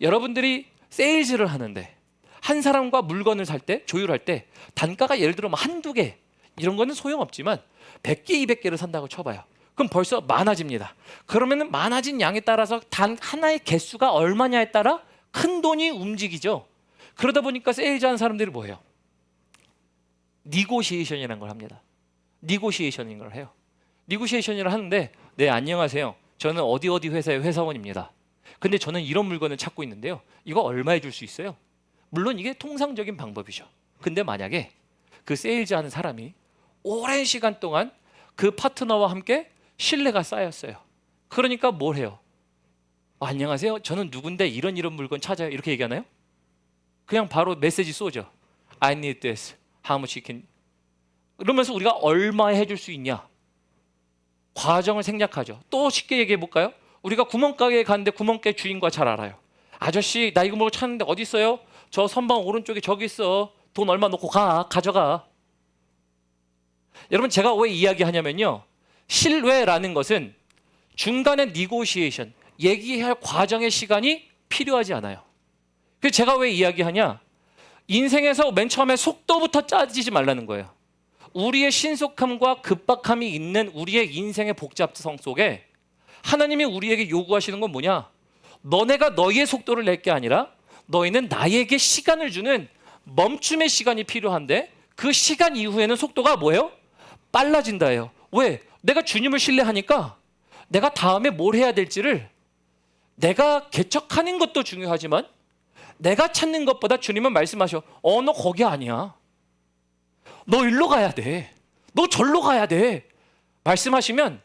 여러분들이 세일즈를 하는데 한 사람과 물건을 살 때, 조율할 때 단가가 예를 들어 한두 개 이런 거는 소용없지만 100개, 200개를 산다고 쳐봐요. 그럼 벌써 많아집니다. 그러면 많아진 양에 따라서 단 하나의 개수가 얼마냐에 따라 큰 돈이 움직이죠. 그러다 보니까 세일즈 하는 사람들이 뭐예요? 니고시에이션이라는 걸 합니다. 니고시에이션인 걸 해요. 니고시에이션을 하는데, 네 안녕하세요, 저는 어디 회사의 회사원입니다. 근데 저는 이런 물건을 찾고 있는데요, 이거 얼마에 줄 수 있어요? 물론 이게 통상적인 방법이죠. 근데 만약에 그 세일즈 하는 사람이 오랜 시간 동안 그 파트너와 함께 신뢰가 쌓였어요. 그러니까 뭘 해요? 안녕하세요, 저는 누군데 이런 물건 찾아요, 이렇게 얘기하나요? 그냥 바로 메시지 쏘죠. I need this. How much you can. 그러면서 우리가 얼마에 해줄 수 있냐, 과정을 생략하죠. 또 쉽게 얘기해 볼까요? 우리가 구멍가게에 갔는데 구멍가게 주인과 잘 알아요. 아저씨, 나 이거 뭐 찾는데 어디 있어요? 저 선방 오른쪽에 저기 있어. 돈 얼마 놓고 가져가. 여러분, 제가 왜 이야기하냐면요, 신뢰라는 것은 중간에 니고시에이션, 얘기할 과정의 시간이 필요하지 않아요. 그래서 제가 왜 이야기하냐? 인생에서 맨 처음에 속도부터 짜지지 말라는 거예요. 우리의 신속함과 급박함이 있는 우리의 인생의 복잡성 속에 하나님이 우리에게 요구하시는 건 뭐냐? 너네가 너희의 속도를 낼 게 아니라 너희는 나에게 시간을 주는 멈춤의 시간이 필요한데 그 시간 이후에는 속도가 뭐예요? 빨라진다예요. 왜? 내가 주님을 신뢰하니까 내가 다음에 뭘 해야 될지를 내가 개척하는 것도 중요하지만 내가 찾는 것보다 주님은 말씀하셔. 너 거기 아니야. 너 일로 가야 돼. 너 절로 가야 돼. 말씀하시면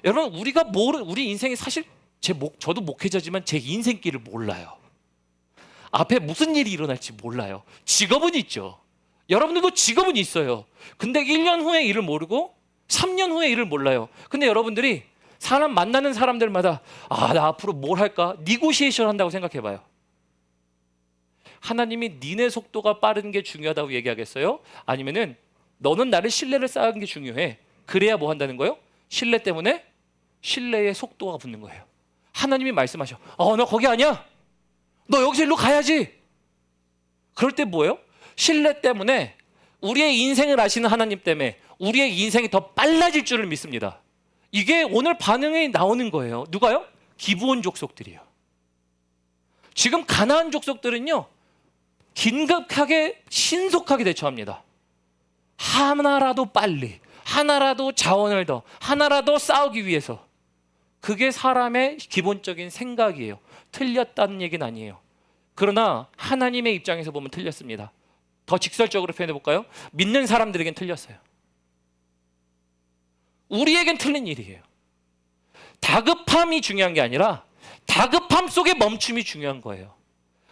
여러분 우리 인생이 사실 저도 목회자지만 제 인생길을 몰라요. 앞에 무슨 일이 일어날지 몰라요. 직업은 있죠. 여러분들도 직업은 있어요. 근데 1년 후의 일을 모르고 3년 후의 일을 몰라요. 근데 여러분들이 사람 만나는 사람들마다 나 앞으로 뭘 할까? 니고시에이션 한다고 생각해봐요. 하나님이 니네 속도가 빠른 게 중요하다고 얘기하겠어요? 아니면은 너는 나를 신뢰를 쌓은 게 중요해. 그래야 뭐 한다는 거예요? 신뢰 때문에 신뢰의 속도가 붙는 거예요. 하나님이 말씀하셔. 너 거기 아니야. 너 여기서 일로 가야지. 그럴 때 뭐예요? 신뢰 때문에 우리의 인생을 아시는 하나님 때문에 우리의 인생이 더 빨라질 줄을 믿습니다. 이게 오늘 반응이 나오는 거예요. 누가요? 기브온 족속들이요. 지금 가나안 족속들은요, 긴급하게 신속하게 대처합니다. 하나라도 빨리, 하나라도 자원을 더, 하나라도 싸우기 위해서. 그게 사람의 기본적인 생각이에요. 틀렸다는 얘기는 아니에요. 그러나 하나님의 입장에서 보면 틀렸습니다. 더 직설적으로 표현해 볼까요? 믿는 사람들에겐 틀렸어요. 우리에겐 틀린 일이에요. 다급함이 중요한 게 아니라 다급함 속에 멈춤이 중요한 거예요.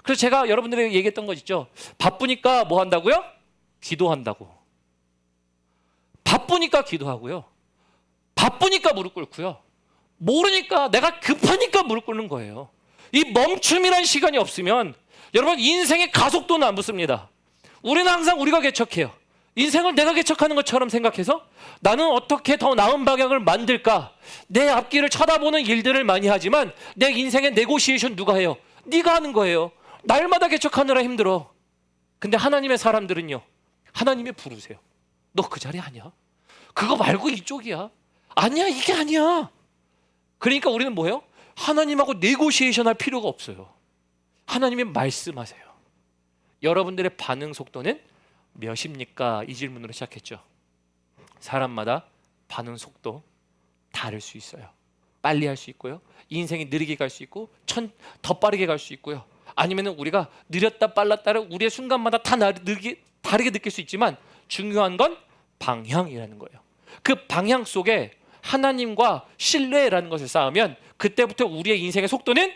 그래서 제가 여러분들에게 얘기했던 거 있죠. 바쁘니까 뭐 한다고요? 기도한다고. 바쁘니까 기도하고요. 바쁘니까 무릎 꿇고요. 모르니까, 내가 급하니까 무릎 꿇는 거예요. 이 멈춤이란 시간이 없으면 여러분 인생의 가속도는 안 붙습니다. 우리는 항상 우리가 개척해요. 인생을 내가 개척하는 것처럼 생각해서 나는 어떻게 더 나은 방향을 만들까? 내 앞길을 쳐다보는 일들을 많이 하지만 내 인생의 네고시에이션 누가 해요? 네가 하는 거예요. 날마다 개척하느라 힘들어. 근데 하나님의 사람들은요, 하나님이 부르세요. 너 그 자리 아니야? 그거 말고 이쪽이야. 아니야, 이게 아니야. 그러니까 우리는 뭐예요? 하나님하고 네고시에이션 할 필요가 없어요. 하나님이 말씀하세요. 여러분들의 반응 속도는 몇입니까? 이 질문으로 시작했죠. 사람마다 반응 속도 다를 수 있어요. 빨리 할 수 있고요. 인생이 느리게 갈 수 있고 더 빠르게 갈 수 있고요. 아니면 우리가 느렸다 빨랐다를 우리의 순간마다 다 다르게 느낄 수 있지만 중요한 건 방향이라는 거예요. 그 방향 속에 하나님과 신뢰라는 것을 쌓으면 그때부터 우리의 인생의 속도는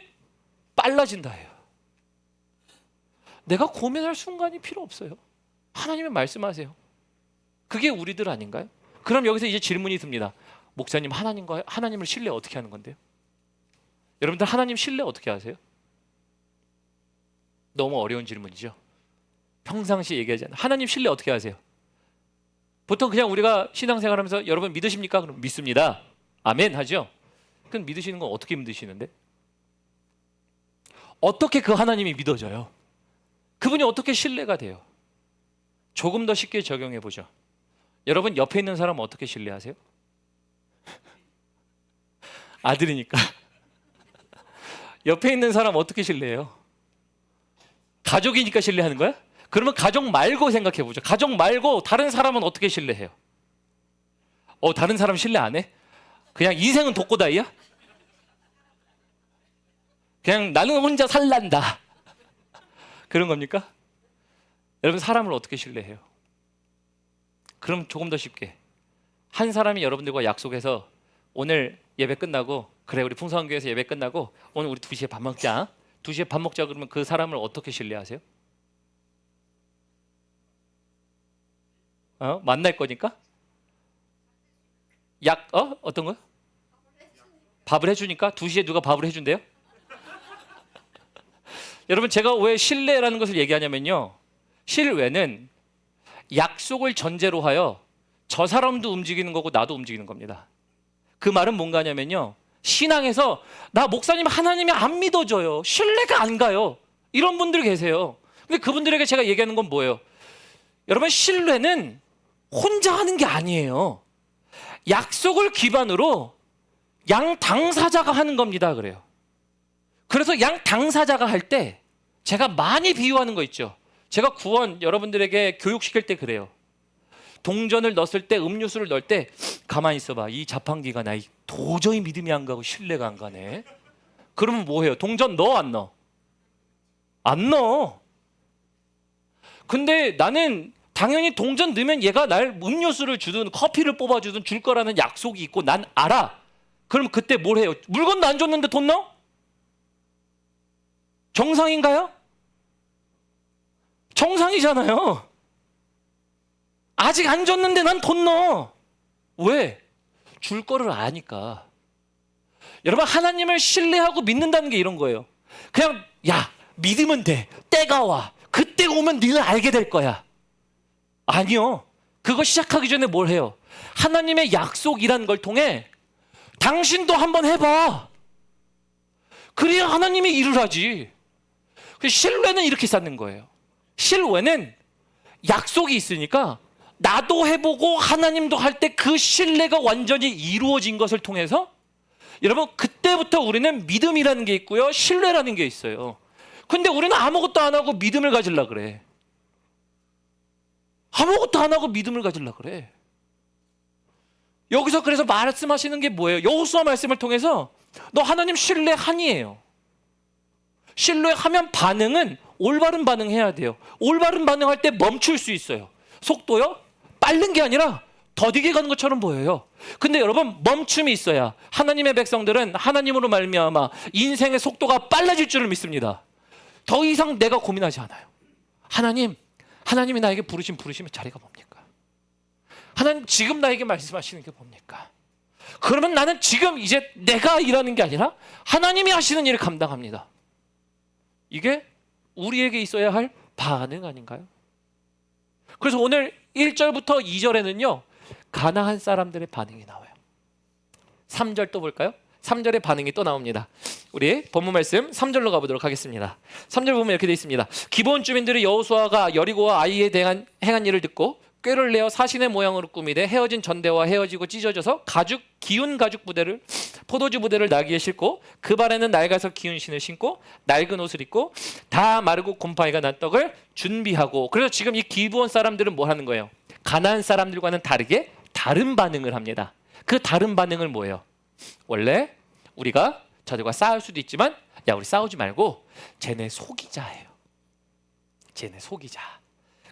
빨라진다예요. 내가 고민할 순간이 필요 없어요. 하나님이 말씀하세요. 그게 우리들 아닌가요? 그럼 여기서 이제 질문이 듭니다. 목사님, 하나님을 신뢰 어떻게 하는 건데요? 여러분들 하나님 신뢰 어떻게 하세요? 너무 어려운 질문이죠. 평상시 얘기하지 않아요. 하나님 신뢰 어떻게 하세요? 보통 그냥 우리가 신앙생활하면서 여러분 믿으십니까? 그럼 믿습니다. 아멘 하죠. 그럼 믿으시는 건 어떻게 믿으시는데? 어떻게 그 하나님이 믿어져요? 그분이 어떻게 신뢰가 돼요? 조금 더 쉽게 적용해 보죠. 여러분 옆에 있는 사람 어떻게 신뢰하세요? 아들이니까. 옆에 있는 사람 어떻게 신뢰해요? 가족이니까 신뢰하는 거야? 그러면 가족 말고 생각해 보죠. 가족 말고 다른 사람은 어떻게 신뢰해요? 다른 사람 신뢰 안 해? 그냥 인생은 독고다이야? 그냥 나는 혼자 살란다. 그런 겁니까? 여러분 사람을 어떻게 신뢰해요? 그럼 조금 더 쉽게 한 사람이 여러분들과 약속해서 오늘 예배 끝나고 그래 우리 풍성교회에서 예배 끝나고 오늘 우리 2시에 밥 먹자. 2시에 밥 먹자 그러면 그 사람을 어떻게 신뢰하세요? 만날 거니까? 어떤 거요? 밥을 해주니까? 2시에 누가 밥을 해준대요? 여러분 제가 왜 신뢰라는 것을 얘기하냐면요, 신뢰는 약속을 전제로 하여 저 사람도 움직이는 거고 나도 움직이는 겁니다. 그 말은 뭔가 하냐면요, 신앙에서 나 목사님 하나님이 안 믿어져요, 신뢰가 안 가요, 이런 분들 계세요. 근데 그분들에게 제가 얘기하는 건 뭐예요? 여러분, 신뢰는 혼자 하는 게 아니에요. 약속을 기반으로 양 당사자가 하는 겁니다. 그래요. 그래서 양 당사자가 할 때 제가 많이 비유하는 거 있죠. 제가 구원 여러분들에게 교육시킬 때 그래요. 동전을 넣었을 때, 음료수를 넣을 때 가만히 있어봐, 이 자판기가 나 도저히 믿음이 안 가고 신뢰가 안 가네. 그러면 뭐 해요? 동전 넣어 안 넣어? 안 넣어. 근데 나는 당연히 동전 넣으면 얘가 날 음료수를 주든 커피를 뽑아주든 줄 거라는 약속이 있고 난 알아. 그럼 그때 뭘 해요? 물건도 안 줬는데 돈 넣어? 정상인가요? 정상이잖아요. 아직 안 줬는데 난 돈 넣어. 왜? 줄 거를 아니까. 여러분, 하나님을 신뢰하고 믿는다는 게 이런 거예요. 그냥 야, 믿으면 돼, 때가 와, 그때 오면 너는 알게 될 거야. 아니요. 그거 시작하기 전에 뭘 해요? 하나님의 약속이란 걸 통해 당신도 한번 해봐. 그래야 하나님이 일을 하지. 신뢰는 이렇게 쌓는 거예요. 신뢰는 약속이 있으니까 나도 해보고 하나님도 할 때 그 신뢰가 완전히 이루어진 것을 통해서 여러분, 그때부터 우리는 믿음이라는 게 있고요, 신뢰라는 게 있어요. 근데 우리는 아무것도 안 하고 믿음을 가지려고 그래. 아무것도 안 하고 믿음을 가지려고 그래. 여기서 그래서 말씀하시는 게 뭐예요? 여호수아 말씀을 통해서 너 하나님 신뢰하니에요. 신뢰하면 반응은 올바른 반응해야 돼요. 올바른 반응할 때 멈출 수 있어요. 속도요? 빠른 게 아니라 더디게 가는 것처럼 보여요. 근데 여러분, 멈춤이 있어야 하나님의 백성들은 하나님으로 말미암아 인생의 속도가 빨라질 줄을 믿습니다. 더 이상 내가 고민하지 않아요. 하나님이 나에게 부르신 부르심의 자리가 뭡니까? 하나님 지금 나에게 말씀하시는 게 뭡니까? 그러면 나는 지금 이제 내가 일하는 게 아니라 하나님이 하시는 일을 감당합니다. 이게 우리에게 있어야 할 반응 아닌가요? 그래서 오늘 1절부터 2절에는요 가나안 사람들의 반응이 나와요. 3절 또 볼까요? 3절의 반응이 또 나옵니다. 우리 본문 말씀 3절로 가보도록 하겠습니다. 3절 보면 이렇게 되어 있습니다. 기브온 주민들이 여호수아가 여리고와 아이에 대한 행한 일을 듣고 꾀를 내어 사신의 모양으로 꾸미되 헤어진 전대와 헤어지고 찢어져서 기운 가죽 부대를, 포도주 부대를 나귀에 싣고 그 발에는 낡아서 기운 신을 신고 낡은 옷을 입고 다 마르고 곰팡이가 난 떡을 준비하고. 그래서 지금 이 기브온 사람들은 뭐 하는 거예요? 가나안 사람들과는 다르게 다른 반응을 합니다. 그 다른 반응은 뭐예요? 원래 우리가 저들과 싸울 수도 있지만 야, 우리 싸우지 말고 쟤네 속이자예요. 쟤네 속이자.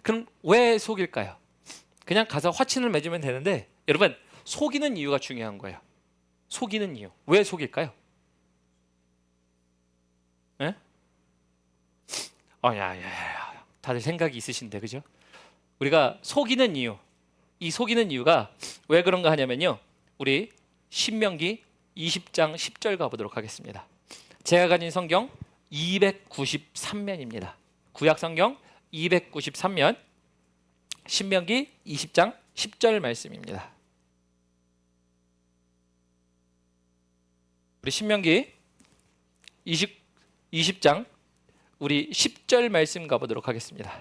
그럼 왜 속일까요? 그냥 가서 화친을 맺으면 되는데 여러분, 속이는 이유가 중요한 거예요. 속이는 이유. 왜 속일까요? 예? 야. 다들 생각이 있으신데, 그죠? 우리가 속이는 이유. 이 속이는 이유가 왜 그런가 하냐면요. 우리 신명기 20장 10절 가보도록 하겠습니다. 제가 가진 성경 293면입니다. 구약 성경 293면 신명기 20장 10절 말씀입니다. 우리 신명기 20장 우리 10절 말씀 가보도록 하겠습니다.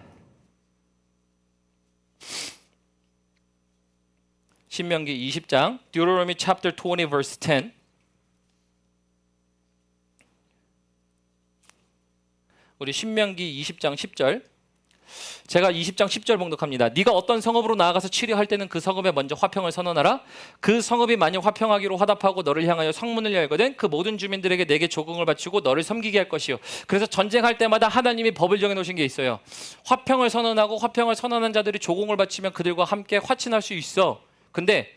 신명기 20장 Deuteronomy chapter 20 verse 10. 우리 신명기 20장 10절. 제가 20장 10절 봉독합니다. 네가 어떤 성읍으로 나아가서 치료할 때는 그 성읍에 먼저 화평을 선언하라. 그 성읍이 만약 화평하기로 화답하고 너를 향하여 성문을 열거든 그 모든 주민들에게 내게 조공을 바치고 너를 섬기게 할 것이요. 그래서 전쟁할 때마다 하나님이 법을 정해놓으신 게 있어요. 화평을 선언하고 화평을 선언한 자들이 조공을 바치면 그들과 함께 화친할 수 있어. 근데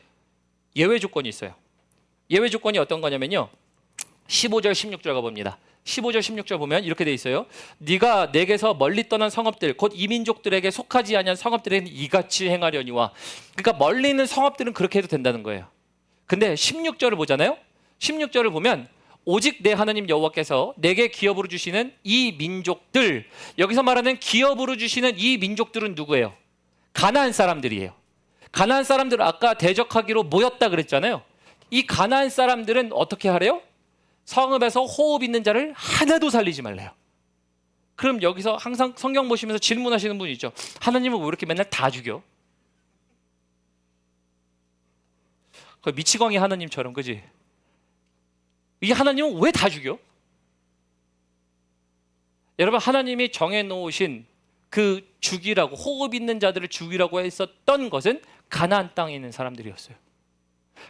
예외 조건이 있어요. 예외 조건이 어떤 거냐면요, 15절 16절 가봅니다. 15절 16절 보면 이렇게 돼 있어요. 네가 내게서 멀리 떠난 성읍들 곧 이민족들에게 속하지 아니한 성읍들에는 이같이 행하려니와. 그러니까 멀리 있는 성읍들은 그렇게 해도 된다는 거예요. 근데 16절을 보잖아요. 16절을 보면 오직 내 하나님 여호와께서 내게 기업으로 주시는 이 민족들, 여기서 말하는 기업으로 주시는 이 민족들은 누구예요? 가나안 사람들이에요. 가나안 사람들은 아까 대적하기로 모였다 그랬잖아요. 이 가나안 사람들은 어떻게 하래요? 성읍에서 호흡 있는 자를 하나도 살리지 말래요. 그럼 여기서 항상 성경 보시면서 질문하시는 분이 있죠. 하나님은 왜 이렇게 맨날 다 죽여? 그 미치광이 하나님처럼, 그지? 이 하나님은 왜 다 죽여? 여러분, 하나님이 정해놓으신 그 죽이라고, 호흡 있는 자들을 죽이라고 했었던 것은 가나안 땅에 있는 사람들이었어요.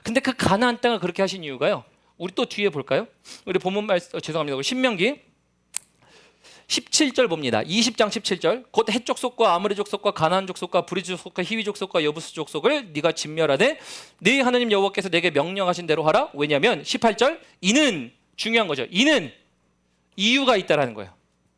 근데 그 가나안 땅을 그렇게 하신 이유가요, 우리 또 뒤에 볼까요? 우리 본문 말씀, 죄송합니다. 우리 신명기 17절 봅니다. 20장 17절. 곧 헷 족속과 아모리 족속과 가나안 족속과 브리즈 족속과 히위 족속과 여부스 족속을 네가 진멸하되 네 하나님 여호와께서 내게 명령하신 대로 하라. 왜냐하면 18절, 이는, 중요한 거죠. 이는 이유가 있다라는 거예요.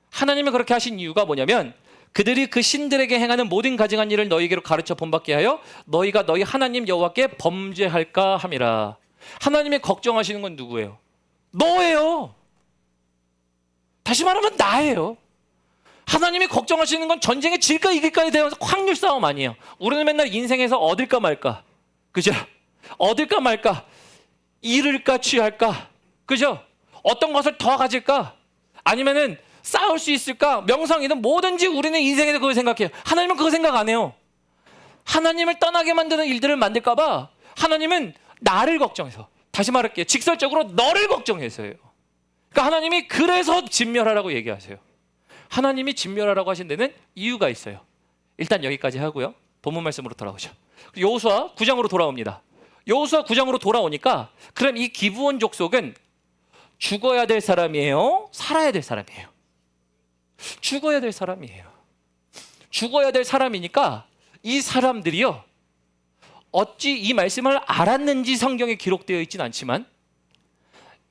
하나님이 그렇게 하신 이유가 뭐냐면, 그들이 그 신들에게 행하는 모든 가증한 일을 너희에게로 가르쳐 본받게 하여 너희가 너희 하나님 여호와께 범죄할까 함이라. 하나님이 걱정하시는 건 누구예요? 너예요. 다시 말하면 나예요. 하나님이 걱정하시는 건 전쟁에 질까 이길까에 대한 확률 싸움 아니에요. 우리는 맨날 인생에서 얻을까 말까, 그죠? 얻을까 말까, 잃을까 취할까, 그죠? 어떤 것을 더 가질까, 아니면은 싸울 수 있을까, 명성이든 뭐든지 우리는 인생에서 그걸 생각해요. 하나님은 그거 생각 안 해요. 하나님을 떠나게 만드는 일들을 만들까 봐 하나님은 나를 걱정해서, 다시 말할게요, 직설적으로 너를 걱정해서요. 그러니까 하나님이 그래서 진멸하라고 얘기하세요. 하나님이 진멸하라고 하신 데는 이유가 있어요. 일단 여기까지 하고요, 본문 말씀으로 돌아오죠. 여호수아 9장으로 돌아옵니다. 여호수아 9장으로 돌아오니까, 그럼 이 기브온 족속은 죽어야 될 사람이에요? 살아야 될 사람이에요? 죽어야 될 사람이에요. 죽어야 될 사람이니까 이 사람들이요, 어찌 이 말씀을 알았는지 성경에 기록되어 있진 않지만,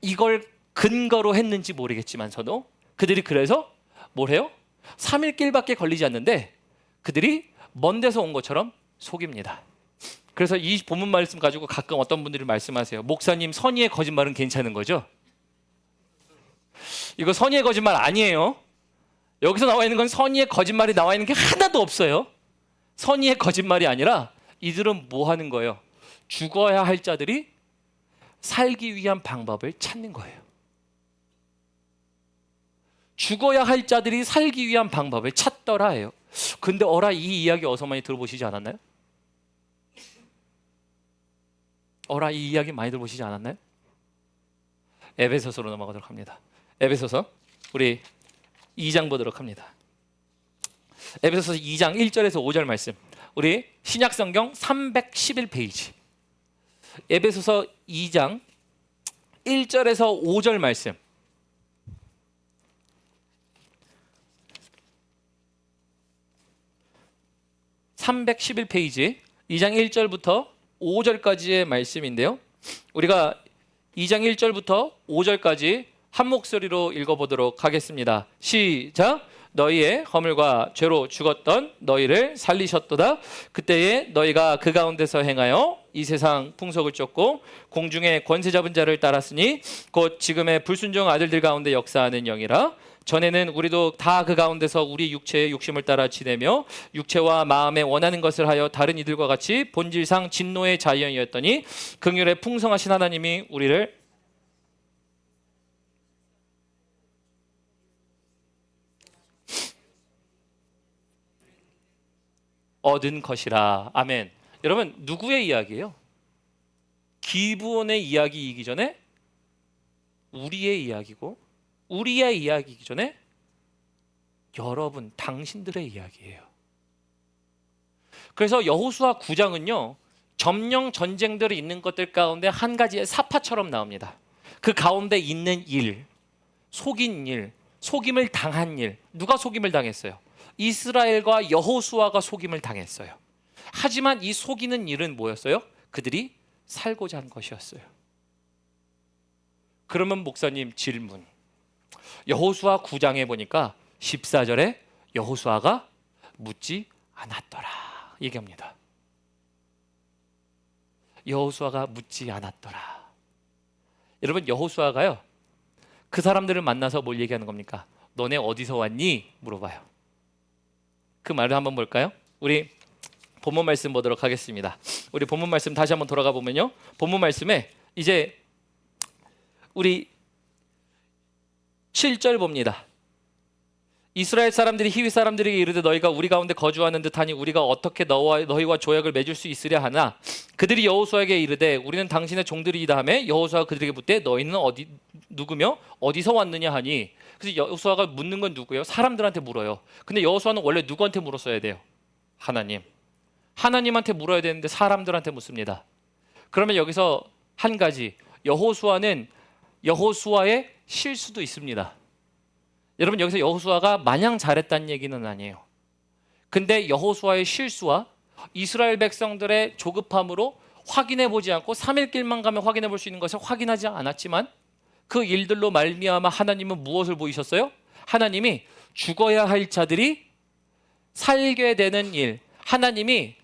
이걸 근거로 했는지 모르겠지만서도 그들이 그래서 뭘 해요? 3일 길밖에 걸리지 않는데 그들이 먼 데서 온 것처럼 속입니다. 그래서 이 본문 말씀 가지고 가끔 어떤 분들이 말씀하세요. 목사님, 선의의 거짓말은 괜찮은 거죠? 이거 선의의 거짓말 아니에요. 여기서 나와 있는 건 선의의 거짓말이 나와 있는 게 하나도 없어요. 선의의 거짓말이 아니라 이들은 뭐 하는 거예요? 죽어야 할 자들이 살기 위한 방법을 찾는 거예요. 죽어야 할 자들이 살기 위한 방법을 찾더라 해요. 근데 어라, 이 이야기 어서 많이 들어보시지 않았나요? 어라, 이 이야기 많이 들어보시지 않았나요? 에베소서로 넘어가도록 합니다. 에베소서 우리 2장 보도록 합니다. 에베소서 2장 1절에서 5절 말씀, 우리 신약성경 311페이지, 에베소서 2장 1절에서 5절 말씀. (311페이지) 2장 1절부터 5절까지의 말씀인데요, 우리가 2장 1절부터 5절까지 한 목소리로 읽어보도록 하겠습니다. 시작. 너희의 허물과 죄로 죽었던 너희를 살리셨도다. 그때에 너희가 그 가운데서 행하여 이 세상 풍속을 쫓고 공중의 권세 잡은 자를 따랐으니 곧 지금의 불순종 아들들 가운데 역사하는 영이라. 전에는 우리도 다 그 가운데서 우리 육체의 욕심을 따라 지내며 육체와 마음에 원하는 것을 하여 다른 이들과 같이 본질상 진노의 자연이었더니 긍휼의 풍성하신 하나님이 우리를 얻은 것이라. 아멘. 여러분, 누구의 이야기예요? 기브온의 이야기이기 전에 우리의 이야기고, 우리의 이야기이기 전에 여러분, 당신들의 이야기예요. 그래서 여호수아 9장은요, 점령 전쟁들이 있는 것들 가운데 한 가지의 사파처럼 나옵니다. 그 가운데 있는 일, 속인 일, 속임을 당한 일. 누가 속임을 당했어요? 이스라엘과 여호수아가 속임을 당했어요. 하지만 이 속이는 일은 뭐였어요? 그들이 살고자 한 것이었어요. 그러면 목사님, 질문. 여호수아 9장에 보니까 14절에 여호수아가 묻지 않았더라 얘기합니다. 여호수아가 묻지 않았더라. 여러분, 여호수아가요, 그 사람들을 만나서 뭘 얘기하는 겁니까? 너네 어디서 왔니? 물어봐요. 그 말을 한번 볼까요? 우리 본문 말씀 보도록 하겠습니다. 우리 본문 말씀 다시 한번 돌아가 보면요, 본문 말씀에 이제 우리 7절 봅니다. 이스라엘 사람들이 히위 사람들에게 이르되 너희가 우리 가운데 거주하는 듯하니 우리가 어떻게 너희와 조약을 맺을 수 있으랴 하나 그들이 여호수아에게 이르되 우리는 당신의 종들이다 하매 여호수아가 그들에게 묻되 너희는 누구며 어디서 왔느냐 하니 그래서 여호수아가 묻는 건 누구예요? 사람들한테 물어요. 근데 여호수아는 원래 누구한테 물었어야 돼요? 하나님한테 물어야 되는데 사람들한테 묻습니다. 그러면 여기서 한 가지, 여호수아의 실수도 있습니다. 여러분, 여기서 여호수아가 마냥 잘했다는 얘기는 아니에요. 근데 여호수아의 실수와 이스라엘 백성들의 조급함으로 확인해 보지 않고 3일 길만 가면 확인해 볼 수 있는 것을 확인하지 않았지만 그 일들로 말미암아 하나님은 무엇을 보이셨어요? 하나님이 죽어야 할 자들이 살게 되는 일, 하나님이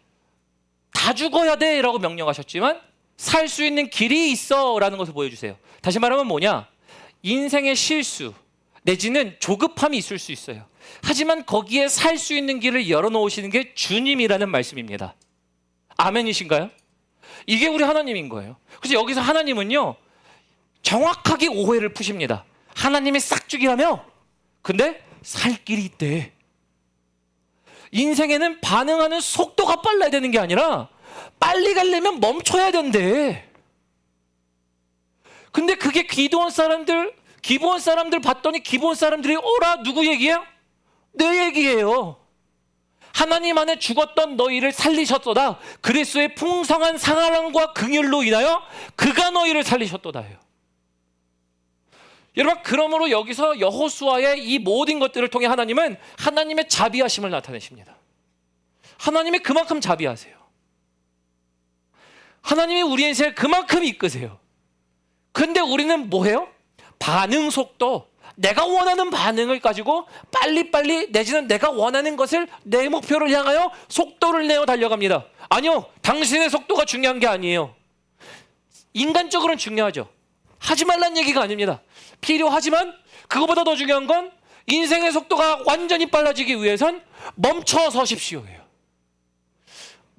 다 죽어야 돼 라고 명령하셨지만 살 수 있는 길이 있어 라는 것을 보여주세요. 다시 말하면 뭐냐? 인생의 실수 내지는 조급함이 있을 수 있어요. 하지만 거기에 살 수 있는 길을 열어놓으시는 게 주님이라는 말씀입니다. 아멘이신가요? 이게 우리 하나님인 거예요. 그래서 여기서 하나님은요 정확하게 오해를 푸십니다. 하나님이 싹죽이라며? 근데 살 길이 있대. 인생에는 반응하는 속도가 빨라야 되는 게 아니라 빨리 가려면 멈춰야 된대. 근데 그게 기브온 사람들 봤더니 기브온 사람들이 오라 누구 얘기야? 내 얘기예요. 하나님 안에 죽었던 너희를 살리셨도다. 그리스도의 풍성한 사랑과 긍휼로 인하여 그가 너희를 살리셨도다예요. 여러분, 그러므로 여기서 여호수아의 이 모든 것들을 통해 하나님은 하나님의 자비하심을 나타내십니다. 하나님이 그만큼 자비하세요. 하나님이 우리 인생을 그만큼 이끄세요. 근데 우리는 뭐해요? 반응 속도, 내가 원하는 반응을 가지고 빨리빨리 내지는 내가 원하는 것을 내 목표를 향하여 속도를 내어 달려갑니다. 아니요, 당신의 속도가 중요한 게 아니에요. 인간적으로는 중요하죠. 하지 말란 얘기가 아닙니다. 필요하지만 그거보다 더 중요한 건 인생의 속도가 완전히 빨라지기 위해선 멈춰 서십시오예요.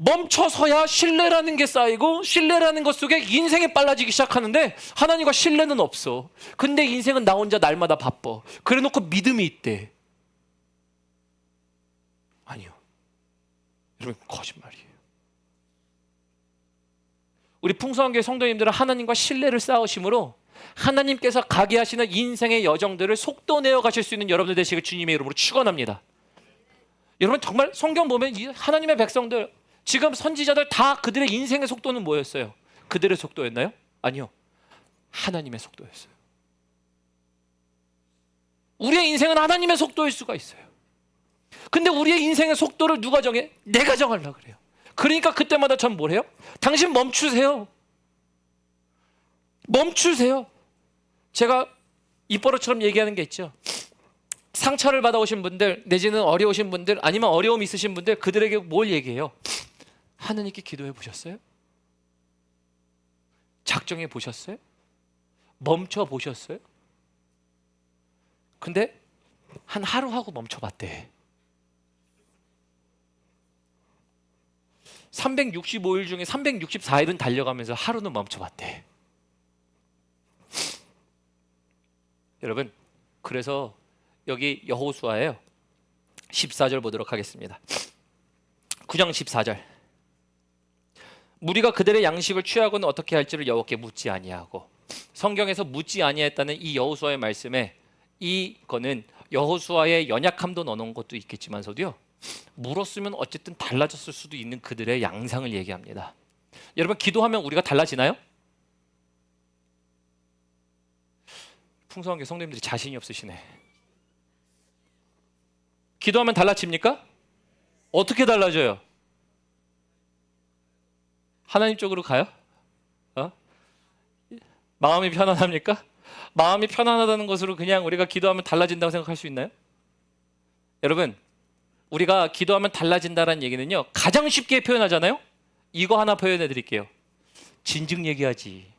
멈춰서야 신뢰라는 게 쌓이고 신뢰라는 것 속에 인생이 빨라지기 시작하는데 하나님과 신뢰는 없어. 근데 인생은 나 혼자 날마다 바빠. 그래놓고 믿음이 있대. 아니요. 여러분, 거짓말이에요. 우리 풍성한교회 성도님들은 하나님과 신뢰를 쌓으심으로 하나님께서 가게 하시는 인생의 여정들을 속도 내어 가실 수 있는 여러분들 되시길 주님의 이름으로 축원합니다. 여러분, 정말 성경 보면 하나님의 백성들, 지금 선지자들 다 그들의 인생의 속도는 뭐였어요? 그들의 속도였나요? 아니요. 하나님의 속도였어요. 우리의 인생은 하나님의 속도일 수가 있어요. 근데 우리의 인생의 속도를 누가 정해? 내가 정하려고 그래요. 그러니까 그때마다 전 뭘 해요? 당신 멈추세요. 멈추세요. 제가 입버릇처럼 얘기하는 게 있죠. 상처를 받아오신 분들 내지는 어려우신 분들 아니면 어려움 있으신 분들, 그들에게 뭘 얘기해요? 하느님께 기도해 보셨어요? 작정해 보셨어요? 멈춰 보셨어요? 근데 한 하루 하고 멈춰봤대. 365일 중에 364일은 달려가면서 하루는 멈춰봤대. 여러분, 그래서 여기 여호수아예요. 14절 보도록 하겠습니다. 9장 14절. 무리가 그들의 양식을 취하고는 어떻게 할지를 여호와께 묻지 아니하고. 성경에서 묻지 아니했다는 이 여호수아의 말씀에 이거는 여호수아의 연약함도 넣어놓은 것도 있겠지만서도요, 물었으면 어쨌든 달라졌을 수도 있는 그들의 양상을 얘기합니다. 여러분, 기도하면 우리가 달라지나요? 풍성한 게 성도님들이 자신이 없으시네. 기도하면 달라집니까? 어떻게 달라져요? 하나님 쪽으로 가요? 마음이 편안합니까? 마음이 편안하다는 것으로 그냥 우리가 기도하면 달라진다고 생각할 수 있나요? 여러분, 우리가 기도하면 달라진다는 얘기는요, 가장 쉽게 표현하잖아요. 이거 하나 표현해 드릴게요. 진즉 얘기하지.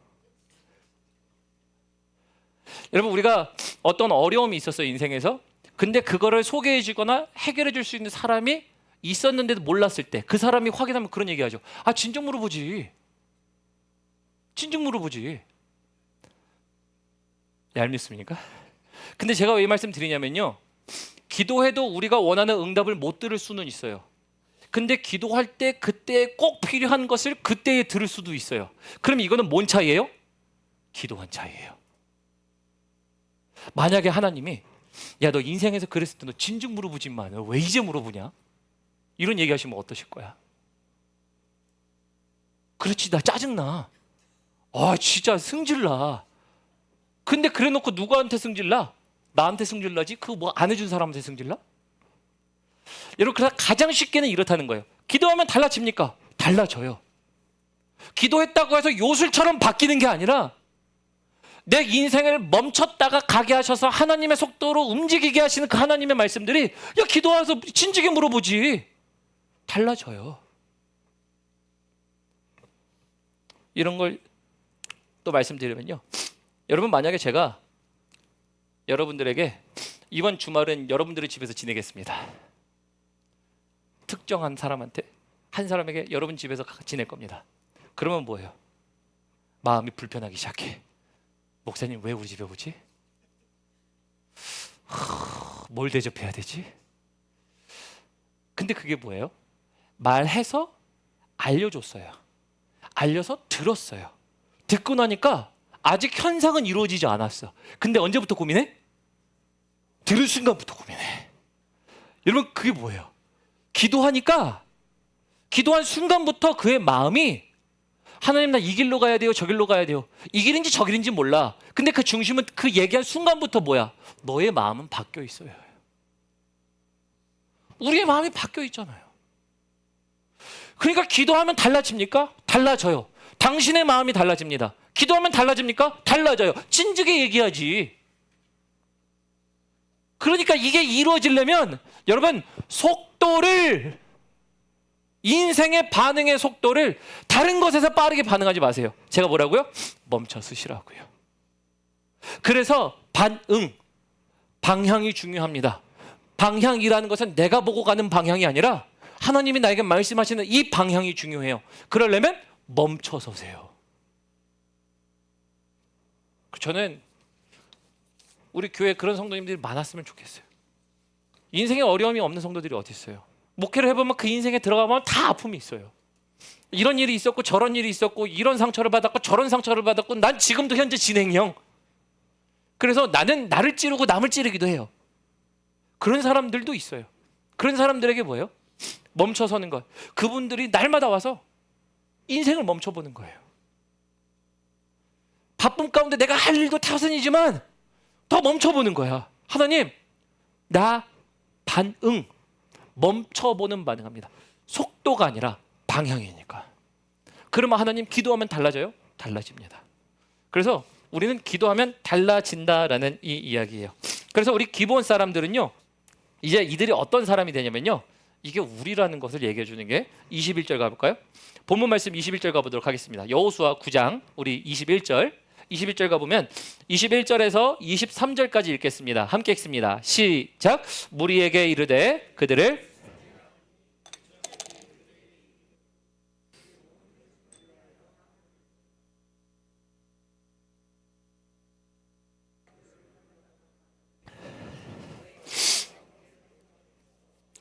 여러분, 우리가 어떤 어려움이 있었어요, 인생에서. 근데 그거를 소개해 주거나 해결해 줄 수 있는 사람이 있었는데도 몰랐을 때 그 사람이 확인하면 그런 얘기하죠. 아, 진작 물어보지. 진즉 물어보지. 얄밉습니까? 근데 제가 왜 이 말씀 드리냐면요, 기도해도 우리가 원하는 응답을 못 들을 수는 있어요. 근데 기도할 때 그때 꼭 필요한 것을 그때에 들을 수도 있어요. 그럼 이거는 뭔 차이예요? 기도한 차이예요. 만약에 하나님이 야, 너 인생에서 그랬을 때 너 진즉 물어보지만 왜 이제 물어보냐? 이런 얘기하시면 어떠실 거야? 그렇지, 나 짜증나. 아, 진짜 승질나. 근데 그래놓고 누구한테 승질나? 나한테 승질나지? 그 뭐 안 해준 사람한테 승질나? 여러분, 그래서 가장 쉽게는 이렇다는 거예요. 기도하면 달라집니까? 달라져요. 기도했다고 해서 요술처럼 바뀌는 게 아니라 내 인생을 멈췄다가 가게 하셔서 하나님의 속도로 움직이게 하시는 그 하나님의 말씀들이 야, 기도해서 진지하게 물어보지. 달라져요. 이런 걸 또 말씀드리면요, 여러분, 만약에 제가 여러분들에게 이번 주말은 여러분들의 집에서 지내겠습니다. 특정한 사람한테, 한 사람에게 여러분 집에서 지낼 겁니다. 그러면 뭐예요? 마음이 불편하기 시작해. 목사님 왜 우리 집에 오지? 뭘 대접해야 되지? 근데 그게 뭐예요? 말해서 알려줬어요. 알려서 들었어요. 듣고 나니까 아직 현상은 이루어지지 않았어. 근데 언제부터 고민해? 들은 순간부터 고민해. 여러분, 그게 뭐예요? 기도하니까 기도한 순간부터 그의 마음이 하나님, 나 이 길로 가야 돼요, 저 길로 가야 돼요. 이 길인지 저 길인지 몰라. 근데 그 중심은 그 얘기한 순간부터 뭐야? 너의 마음은 바뀌어 있어요. 우리의 마음이 바뀌어 있잖아요. 그러니까 기도하면 달라집니까? 달라져요. 당신의 마음이 달라집니다. 기도하면 달라집니까? 달라져요. 진즉에 얘기하지. 그러니까 이게 이루어지려면 여러분, 속도를, 인생의 반응의 속도를 다른 것에서 빠르게 반응하지 마세요. 제가 뭐라고요? 멈춰 쓰시라고요. 그래서 반응, 방향이 중요합니다. 방향이라는 것은 내가 보고 가는 방향이 아니라 하나님이 나에게 말씀하시는 이 방향이 중요해요. 그러려면 멈춰 서세요. 저는 우리 교회에 그런 성도님들이 많았으면 좋겠어요. 인생에 어려움이 없는 성도들이 어디 있어요? 목회를 해보면 그 인생에 들어가면 다 아픔이 있어요. 이런 일이 있었고 저런 일이 있었고 이런 상처를 받았고 저런 상처를 받았고 난 지금도 현재 진행형. 그래서 나는 나를 찌르고 남을 찌르기도 해요. 그런 사람들도 있어요. 그런 사람들에게 뭐예요? 멈춰서는 것. 그분들이 날마다 와서 인생을 멈춰보는 거예요. 바쁨 가운데 내가 할 일도 타선이지만 더 멈춰보는 거야. 하나님, 나 반응, 멈춰보는 반응합니다. 속도가 아니라 방향이니까. 그러면 하나님, 기도하면 달라져요? 달라집니다. 그래서 우리는 기도하면 달라진다라는 이 이야기예요. 그래서 우리 기본 사람들은요, 이제 이들이 어떤 사람이 되냐면요, 이게 우리라는 것을 얘기해 주는 게 21절 가볼까요? 본문 말씀 21절 가보도록 하겠습니다. 여호수아 9장 우리 21절 가보면 21절에서 23절까지 읽겠습니다. 함께 읽습니다. 시작. 무리에게 이르되 그들을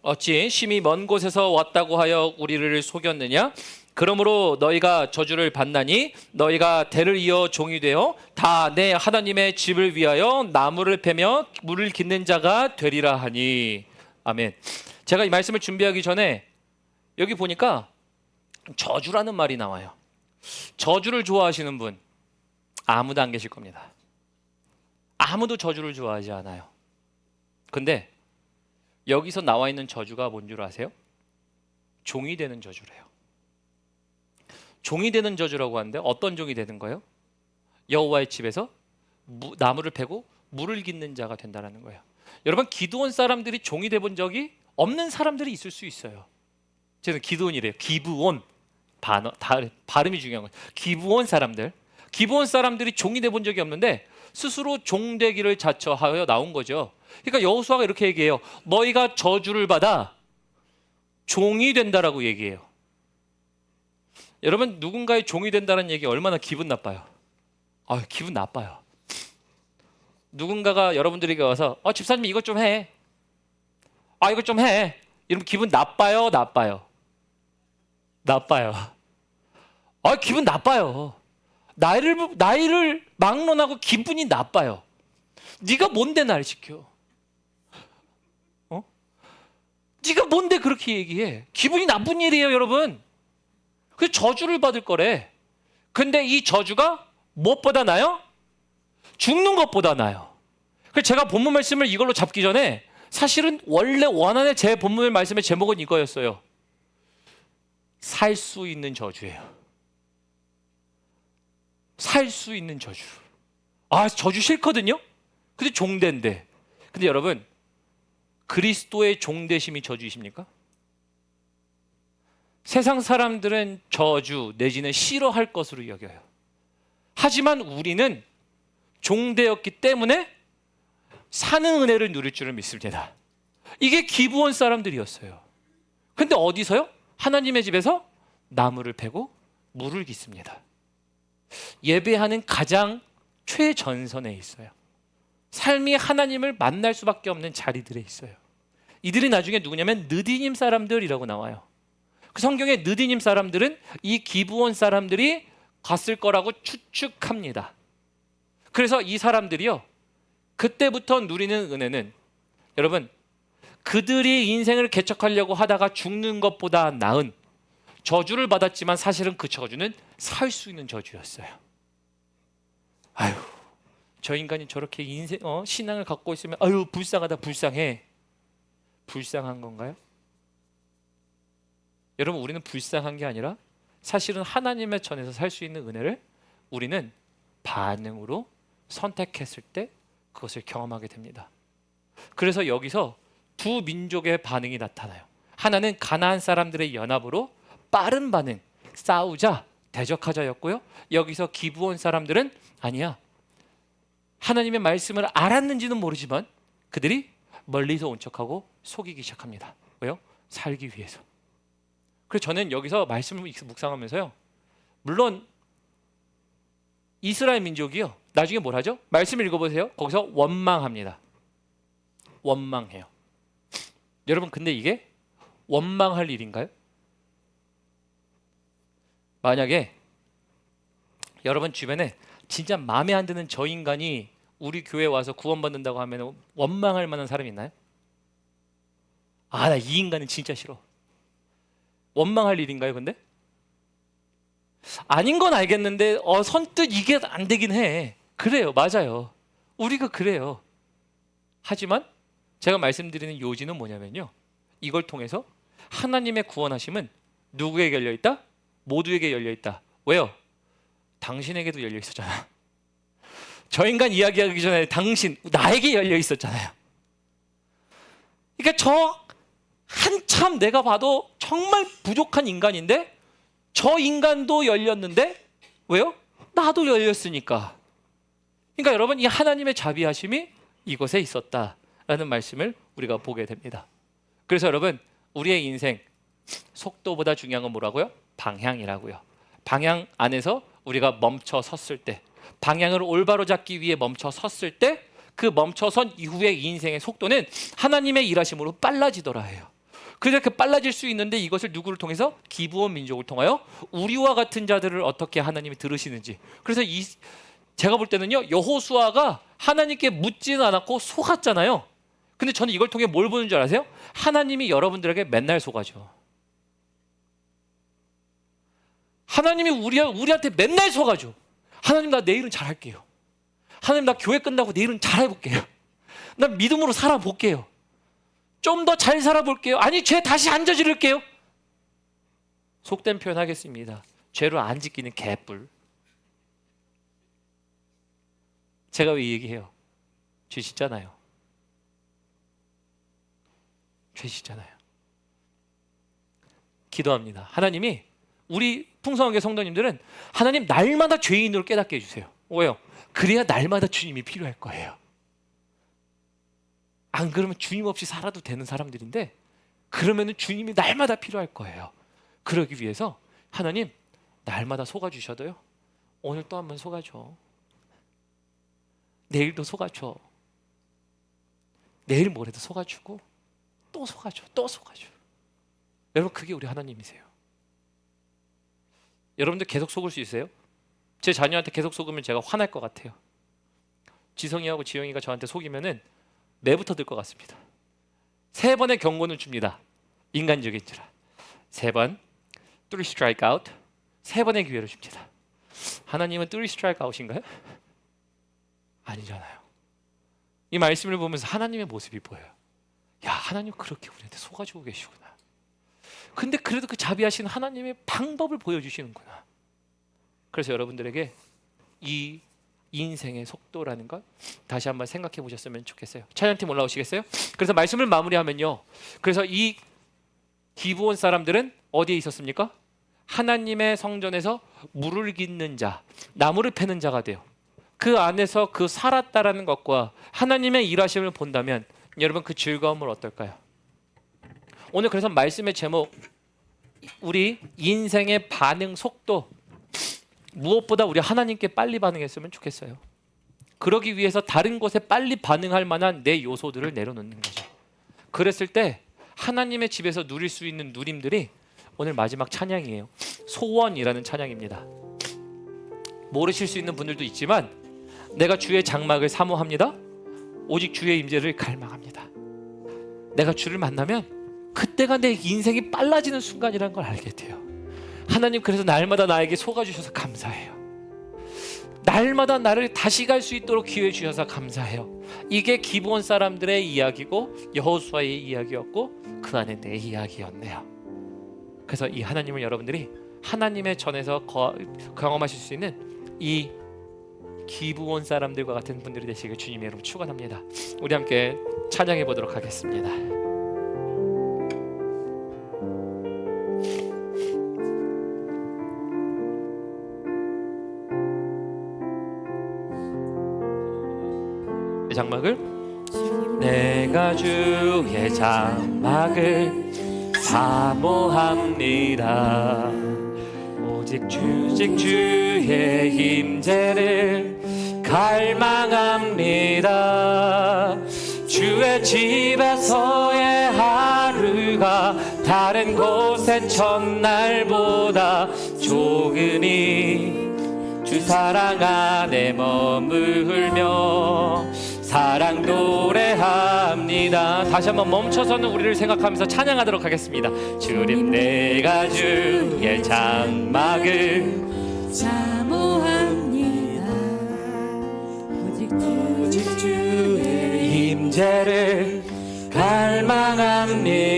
어찌 심히 먼 곳에서 왔다고 하여 우리를 속였느냐? 그러므로 너희가 저주를 받나니 너희가 대를 이어 종이 되어 다 내 하나님의 집을 위하여 나무를 패며 물을 깃는 자가 되리라 하니. 아멘. 제가 이 말씀을 준비하기 전에 여기 보니까 저주라는 말이 나와요. 저주를 좋아하시는 분 아무도 안 계실 겁니다. 아무도 저주를 좋아하지 않아요. 근데 여기서 나와 있는 저주가 뭔 줄 아세요? 종이 되는 저주래요. 종이 되는 저주라고 하는데 어떤 종이 되는 거예요? 여호와의 집에서 나무를 패고 물을 깃는 자가 된다는 거예요. 여러분, 기드온 사람들이 종이 돼본 적이 없는 사람들이 있을 수 있어요. 저는 기드온이래요. 기브온. 발음이 중요한 거예요. 기브온 사람들이 종이 돼본 적이 없는데 스스로 종 되기를 자처하여 나온 거죠. 그러니까 여호수아가 이렇게 얘기해요. 너희가 저주를 받아 종이 된다라고 얘기해요. 여러분 누군가의 종이 된다는 얘기 얼마나 기분 나빠요. 기분 나빠요. 누군가가 여러분들에게 와서 집사님 이것 좀 해. 이것 좀 해. 이러면 기분 나빠요, 나빠요? 나빠요. 기분 나빠요. 나이를 막론하고 기분이 나빠요. 네가 뭔데 날 시켜? 네가 뭔데 그렇게 얘기해? 기분이 나쁜 일이에요, 여러분. 그 저주를 받을 거래. 근데 이 저주가 무엇보다 나요? 죽는 것보다 나요. 그래서 제가 본문 말씀을 이걸로 잡기 전에 사실은 원래 원안의 제 본문 말씀의 제목은 이거였어요. 살 수 있는 저주예요. 살 수 있는 저주. 저주 싫거든요? 근데 종된데. 근데 여러분, 그리스도의 종되심이 저주이십니까? 세상 사람들은 저주 내지는 싫어할 것으로 여겨요. 하지만 우리는 종되었기 때문에 사는 은혜를 누릴 줄을 믿습니다. 이게 기브온 사람들이었어요. 근데 어디서요? 하나님의 집에서 나무를 패고 물을 깃습니다. 예배하는 가장 최전선에 있어요. 삶이 하나님을 만날 수밖에 없는 자리들에 있어요. 이들이 나중에 누구냐면 느디님 사람들이라고 나와요. 그 성경에 느디님 사람들은 이 기브온 사람들이 갔을 거라고 추측합니다. 그래서 이 사람들이요, 그때부터 누리는 은혜는, 여러분, 그들이 인생을 개척하려고 하다가 죽는 것보다 나은 저주를 받았지만 사실은 그 저주는 살 수 있는 저주였어요. 저 인간이 저렇게 신앙을 갖고 있으면 불쌍하다, 불쌍해. 불쌍한 건가요? 여러분, 우리는 불쌍한 게 아니라 사실은 하나님의 전에서 살 수 있는 은혜를 우리는 반응으로 선택했을 때 그것을 경험하게 됩니다. 그래서 여기서 두 민족의 반응이 나타나요. 하나는 가나안 사람들의 연합으로 빠른 반응, 싸우자, 대적하자였고요. 여기서 기브온 사람들은 아니야, 하나님의 말씀을 알았는지는 모르지만 그들이 멀리서 온 척하고 속이기 시작합니다. 왜요? 살기 위해서. 그래서 저는 여기서 말씀을 묵상하면서요, 물론 이스라엘 민족이요, 나중에 뭘 하죠? 말씀 읽어보세요. 거기서 원망합니다. 원망해요. 여러분, 근데 이게 원망할 일인가요? 만약에 여러분 주변에 진짜 마음에 안 드는 저 인간이 우리 교회에 와서 구원받는다고 하면 원망할 만한 사람이 있나요? 나 이 인간은 진짜 싫어. 원망할 일인가요, 근데? 아닌 건 알겠는데 선뜻 이게 안 되긴 해. 그래요, 맞아요. 우리가 그래요. 하지만 제가 말씀드리는 요지는 뭐냐면요, 이걸 통해서 하나님의 구원하심은 누구에게 열려있다? 모두에게 열려있다. 왜요? 당신에게도 열려있었잖아. 저 인간 이야기하기 전에 나에게 열려있었잖아요. 그러니까 저 한참 내가 봐도 정말 부족한 인간인데 저 인간도 열렸는데, 왜요? 나도 열렸으니까. 그러니까 여러분, 이 하나님의 자비하심이 이것에 있었다라는 말씀을 우리가 보게 됩니다. 그래서 여러분, 우리의 인생 속도보다 중요한 건 뭐라고요? 방향이라고요. 방향 안에서 우리가 멈춰 섰을 때, 방향을 올바로 잡기 위해 멈춰 섰을 때, 그 멈춰선 이후의 인생의 속도는 하나님의 일하심으로 빨라지더라 해요. 그렇게 빨라질 수 있는데 이것을 누구를 통해서? 기브온 민족을 통하여 우리와 같은 자들을 어떻게 하나님이 들으시는지. 그래서 제가 볼 때는요, 여호수아가 하나님께 묻지는 않았고 속았잖아요. 근데 저는 이걸 통해 뭘 보는 줄 아세요? 하나님이 여러분들에게 맨날 속아줘. 하나님이 우리한테 맨날 속아줘. 하나님, 나 내일은 잘할게요. 하나님, 나 교회 끝나고 내일은 잘해볼게요. 나 믿음으로 살아볼게요. 좀 더 잘 살아볼게요. 아니, 죄 다시 안 저지를게요. 속된 표현 하겠습니다. 죄를 안 지키는 개뿔. 제가 왜 얘기해요? 죄 짓잖아요. 죄 짓잖아요. 기도합니다. 하나님이 우리 풍성하게 성도님들은 하나님 날마다 죄인으로 깨닫게 해주세요. 왜요? 그래야 날마다 주님이 필요할 거예요. 안 그러면 주님 없이 살아도 되는 사람들인데, 그러면 주님이 날마다 필요할 거예요. 그러기 위해서 하나님, 날마다 속아주셔도요, 오늘 또 한 번 속아줘. 내일도 속아줘. 내일 모레도 속아주고 또 속아줘. 또 속아줘. 여러분, 그게 우리 하나님이세요. 여러분들 계속 속을 수 있어요? 제 자녀한테 계속 속으면 제가 화날 것 같아요. 지성이하고 지영이가 저한테 속이면은 매부터 들 것 같습니다. 3번의 경고는 줍니다. 인간적인지라 3번 3 strike out, 3번의 기회를 줍니다. 하나님은 3 strike out인가요? 아니잖아요. 이 말씀을 보면서 하나님의 모습이 보여요. 야, 하나님 그렇게 우리한테 속아주고 계시구나. 근데 그래도 그 자비하신 하나님의 방법을 보여주시는구나. 그래서 여러분들에게 이 인생의 속도라는 걸 다시 한번 생각해 보셨으면 좋겠어요. 찬양팀 올라오시겠어요? 그래서 말씀을 마무리하면요, 그래서 이 기브온 사람들은 어디에 있었습니까? 하나님의 성전에서 물을 깃는 자, 나무를 패는 자가 돼요. 그 안에서 그 살았다라는 것과 하나님의 일하심을 본다면 여러분, 그 즐거움을 어떨까요? 오늘 그래서 말씀의 제목, 우리 인생의 반응 속도, 무엇보다 우리 하나님께 빨리 반응했으면 좋겠어요. 그러기 위해서 다른 것에 빨리 반응할 만한 내 요소들을 내려놓는 거죠. 그랬을 때 하나님의 집에서 누릴 수 있는 누림들이 오늘 마지막 찬양이에요. 소원이라는 찬양입니다. 모르실 수 있는 분들도 있지만, 내가 주의 장막을 사모합니다. 오직 주의 임재를 갈망합니다. 내가 주를 만나면 그때가 내 인생이 빨라지는 순간이라는 걸 알게 돼요. 하나님, 그래서 날마다 나에게 속아주셔서 감사해요. 날마다 나를 다시 갈 수 있도록 기회 주셔서 감사해요. 이게 기브온 사람들의 이야기고 여호수아의 이야기였고 그 안에 내 이야기였네요. 그래서 이 하나님을 여러분들이 하나님의 전에서 경험하실 수 있는 이 기브온 사람들과 같은 분들이 되시길 주님의 이름으로 축원합니다. 우리 함께 찬양해 보도록 하겠습니다. 장막을, 내가 주의 장막을 사모합니다. 오직 주의 임재를 갈망합니다. 주의 집에서의 하루가 다른 곳의 첫날보다 조금이 주 사랑 안에 머물며 사랑 노래합니다. 다시 한번 멈춰서는 우리를 생각하면서 찬양하도록 하겠습니다. 주님, 내가 주의 장막을 사모합니다. 오직 주의 임재를 갈망합니다.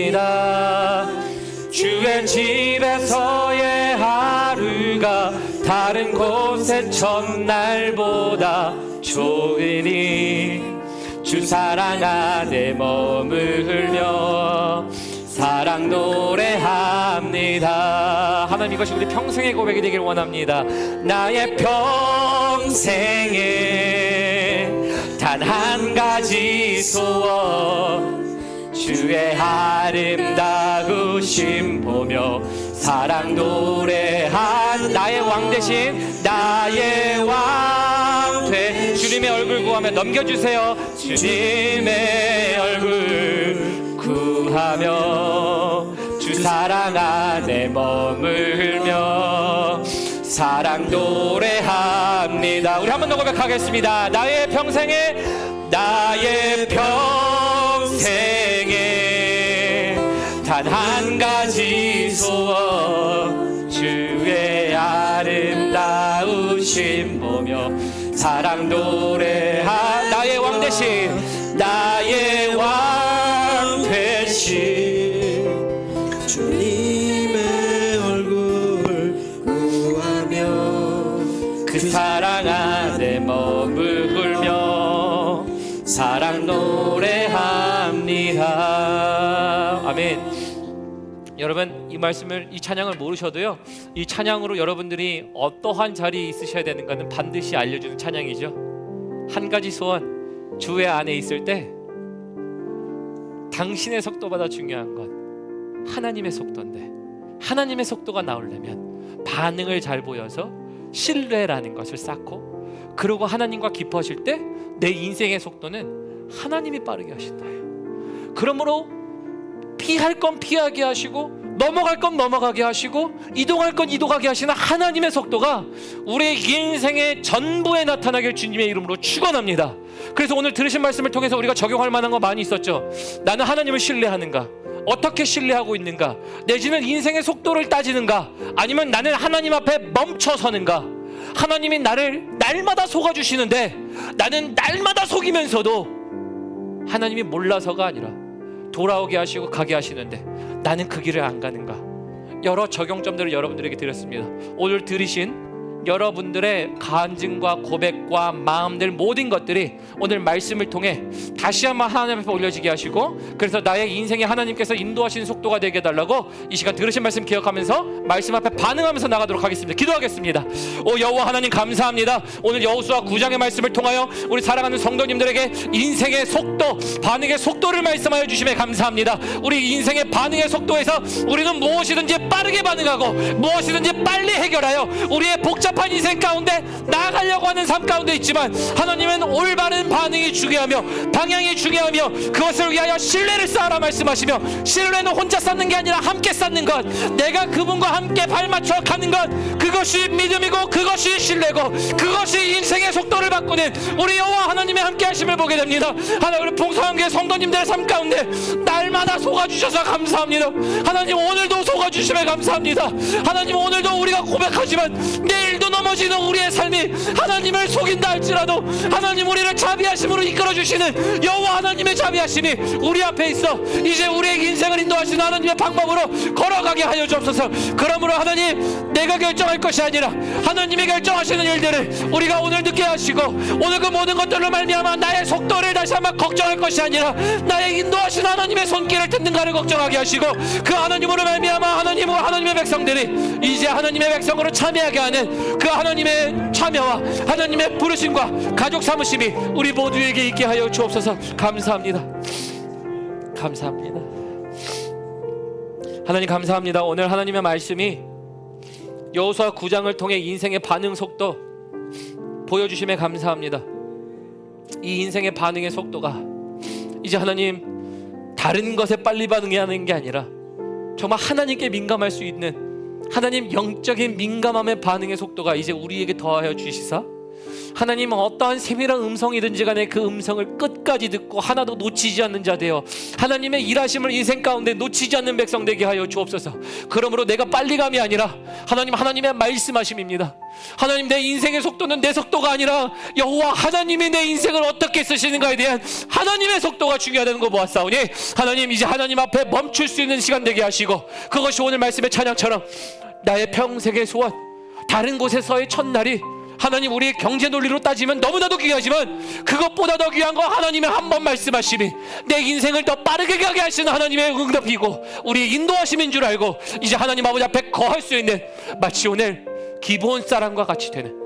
주의 집에서의 하루가 다른 곳의 첫날보다 좋으니 주 사랑 안에 머물며 사랑 노래합니다. 하나님, 이것이 우리 평생의 고백이 되길 원합니다. 나의 평생에 단 한 가지 소원, 주의 아름다우심 보며 사랑 노래한 나의 왕 대신 나의 왕 돼 주님의 얼굴 구하며 넘겨주세요. 주님의 얼굴 구하며 주 사랑 안에 머물며 사랑 노래합니다. 우리 한 번 더 고백하겠습니다. 나의 평생에 단 한 가지 소원, 주의 아름다우심 보며 사랑 노래하 나의 왕 대신 나의 왕 대신 주님의 얼굴 구하며 그 사랑 안에 머물며 사랑 노래합니다. 아멘. 여러분, 이 말씀을, 이 찬양을 모르셔도요, 이 찬양으로 여러분들이 어떠한 자리에 있으셔야 되는가는 반드시 알려주는 찬양이죠. 한 가지 소원, 주의 안에 있을 때 당신의 속도보다 중요한 건 하나님의 속도인데, 하나님의 속도가 나오려면 반응을 잘 보여서 신뢰라는 것을 쌓고, 그리고 하나님과 기뻐하실 때 내 인생의 속도는 하나님이 빠르게 하신다예요. 그러므로 피할 건 피하게 하시고 넘어갈 건 넘어가게 하시고 이동할 건 이동하게 하시는 하나님의 속도가 우리의 인생의 전부에 나타나길 주님의 이름으로 축원합니다. 그래서 오늘 들으신 말씀을 통해서 우리가 적용할 만한 거 많이 있었죠. 나는 하나님을 신뢰하는가? 어떻게 신뢰하고 있는가? 내지는 인생의 속도를 따지는가? 아니면 나는 하나님 앞에 멈춰서는가? 하나님이 나를 날마다 속아주시는데 나는 날마다 속이면서도 하나님이 몰라서가 아니라 돌아오게 하시고 가게 하시는데 나는 그 길을 안 가는가? 여러 적용점들을 여러분들에게 드렸습니다. 오늘 들으신 여러분들의 간증과 고백과 마음들 모든 것들이 오늘 말씀을 통해 다시 한번 하나님 앞에 올려지게 하시고, 그래서 나의 인생에 하나님께서 인도하시는 속도가 되게 해달라고 이 시간 들으신 말씀 기억하면서 말씀 앞에 반응하면서 나가도록 하겠습니다. 기도하겠습니다. 오 여호와 하나님 감사합니다. 오늘 여호수아 9장의 말씀을 통하여 우리 사랑하는 성도님들에게 인생의 속도, 반응의 속도를 말씀하여 주심에 감사합니다. 우리 인생의 반응의 속도에서 우리는 무엇이든지 빠르게 반응하고 무엇이든지 빨리 해결하여 우리의 복잡한 인생 가운데 나아가려고 하는 삶 가운데 있지만, 하나님은 올바른 반응이 중요하며 방향이 중요하며 그것을 위하여 신뢰를 쌓아라 말씀하시며, 신뢰는 혼자 쌓는 게 아니라 함께 쌓는 것, 내가 그분과 함께 발맞춰 가는 것, 그것이 믿음이고 그것이 신뢰고 그것이 인생의 속도를 바꾸는 우리 여호와 하나님의 함께 하심을 보게 됩니다. 하나님 우리 풍성한교회 성도님들의 삶 가운데 날마다 속아주셔서 감사합니다. 하나님 오늘도 속아주심에 감사합니다. 하나님 오늘도 우리가 고백하지만 내일도 넘어지는 우리의 삶이 하나님을 속인다 할지라도 하나님 우리를 자비하심으로 이끌어주시는 여호와 하나님의 자비하심이 우리 앞에 있어 이제 우리의 인생을 인도하시는 하나님의 방법으로 걸어가게 하여 주옵소서. 그러므로 하나님 내가 결정할 것이 아니라 하나님이 결정하시는 일들을 우리가 오늘 듣게 하시고, 오늘 그 모든 것들로 말미암아 나의 속도를 다시 한번 걱정할 것이 아니라 나의 인도하시는 하나님의 손길을 듣는가를 걱정하게 하시고, 그 하나님으로 말미암아 하나님의 백성들이 이제 하나님의 백성으로 참여하게 하는 그 하나님의 참여와 하나님의 부르심과 가족 사무심이 우리 모두에게 있게 하여 주옵소서. 감사합니다. 감사합니다. 하나님 감사합니다. 오늘 하나님의 말씀이 여호수아 9장을 통해 인생의 반응 속도 보여주심에 감사합니다. 이 인생의 반응의 속도가 이제 하나님 다른 것에 빨리 반응하는 게 아니라 정말 하나님께 민감할 수 있는 하나님 영적인 민감함의 반응의 속도가 이제 우리에게 더하여 주시사, 하나님은 어떠한 세밀한 음성이든지 간에 그 음성을 끝까지 듣고 하나도 놓치지 않는 자 되어 하나님의 일하심을 인생 가운데 놓치지 않는 백성 되게 하여 주옵소서. 그러므로 내가 빨리 감이 아니라 하나님의 말씀하심입니다. 하나님 내 인생의 속도는 내 속도가 아니라 여호와 하나님이 내 인생을 어떻게 쓰시는가에 대한 하나님의 속도가 중요하다는 거 보았사오니, 하나님 이제 하나님 앞에 멈출 수 있는 시간 되게 하시고, 그것이 오늘 말씀의 찬양처럼 나의 평생의 소원, 다른 곳에서의 첫날이 하나님 우리의 경제 논리로 따지면 너무나도 귀하지만 그것보다 더 귀한 거 하나님의 한 번 말씀하심이 내 인생을 더 빠르게 가게 하시는 하나님의 응답이고 우리의 인도하심인 줄 알고 이제 하나님 아버지 앞에 거할 수 있는, 마치 오늘 기브온 사람과 같이 되는,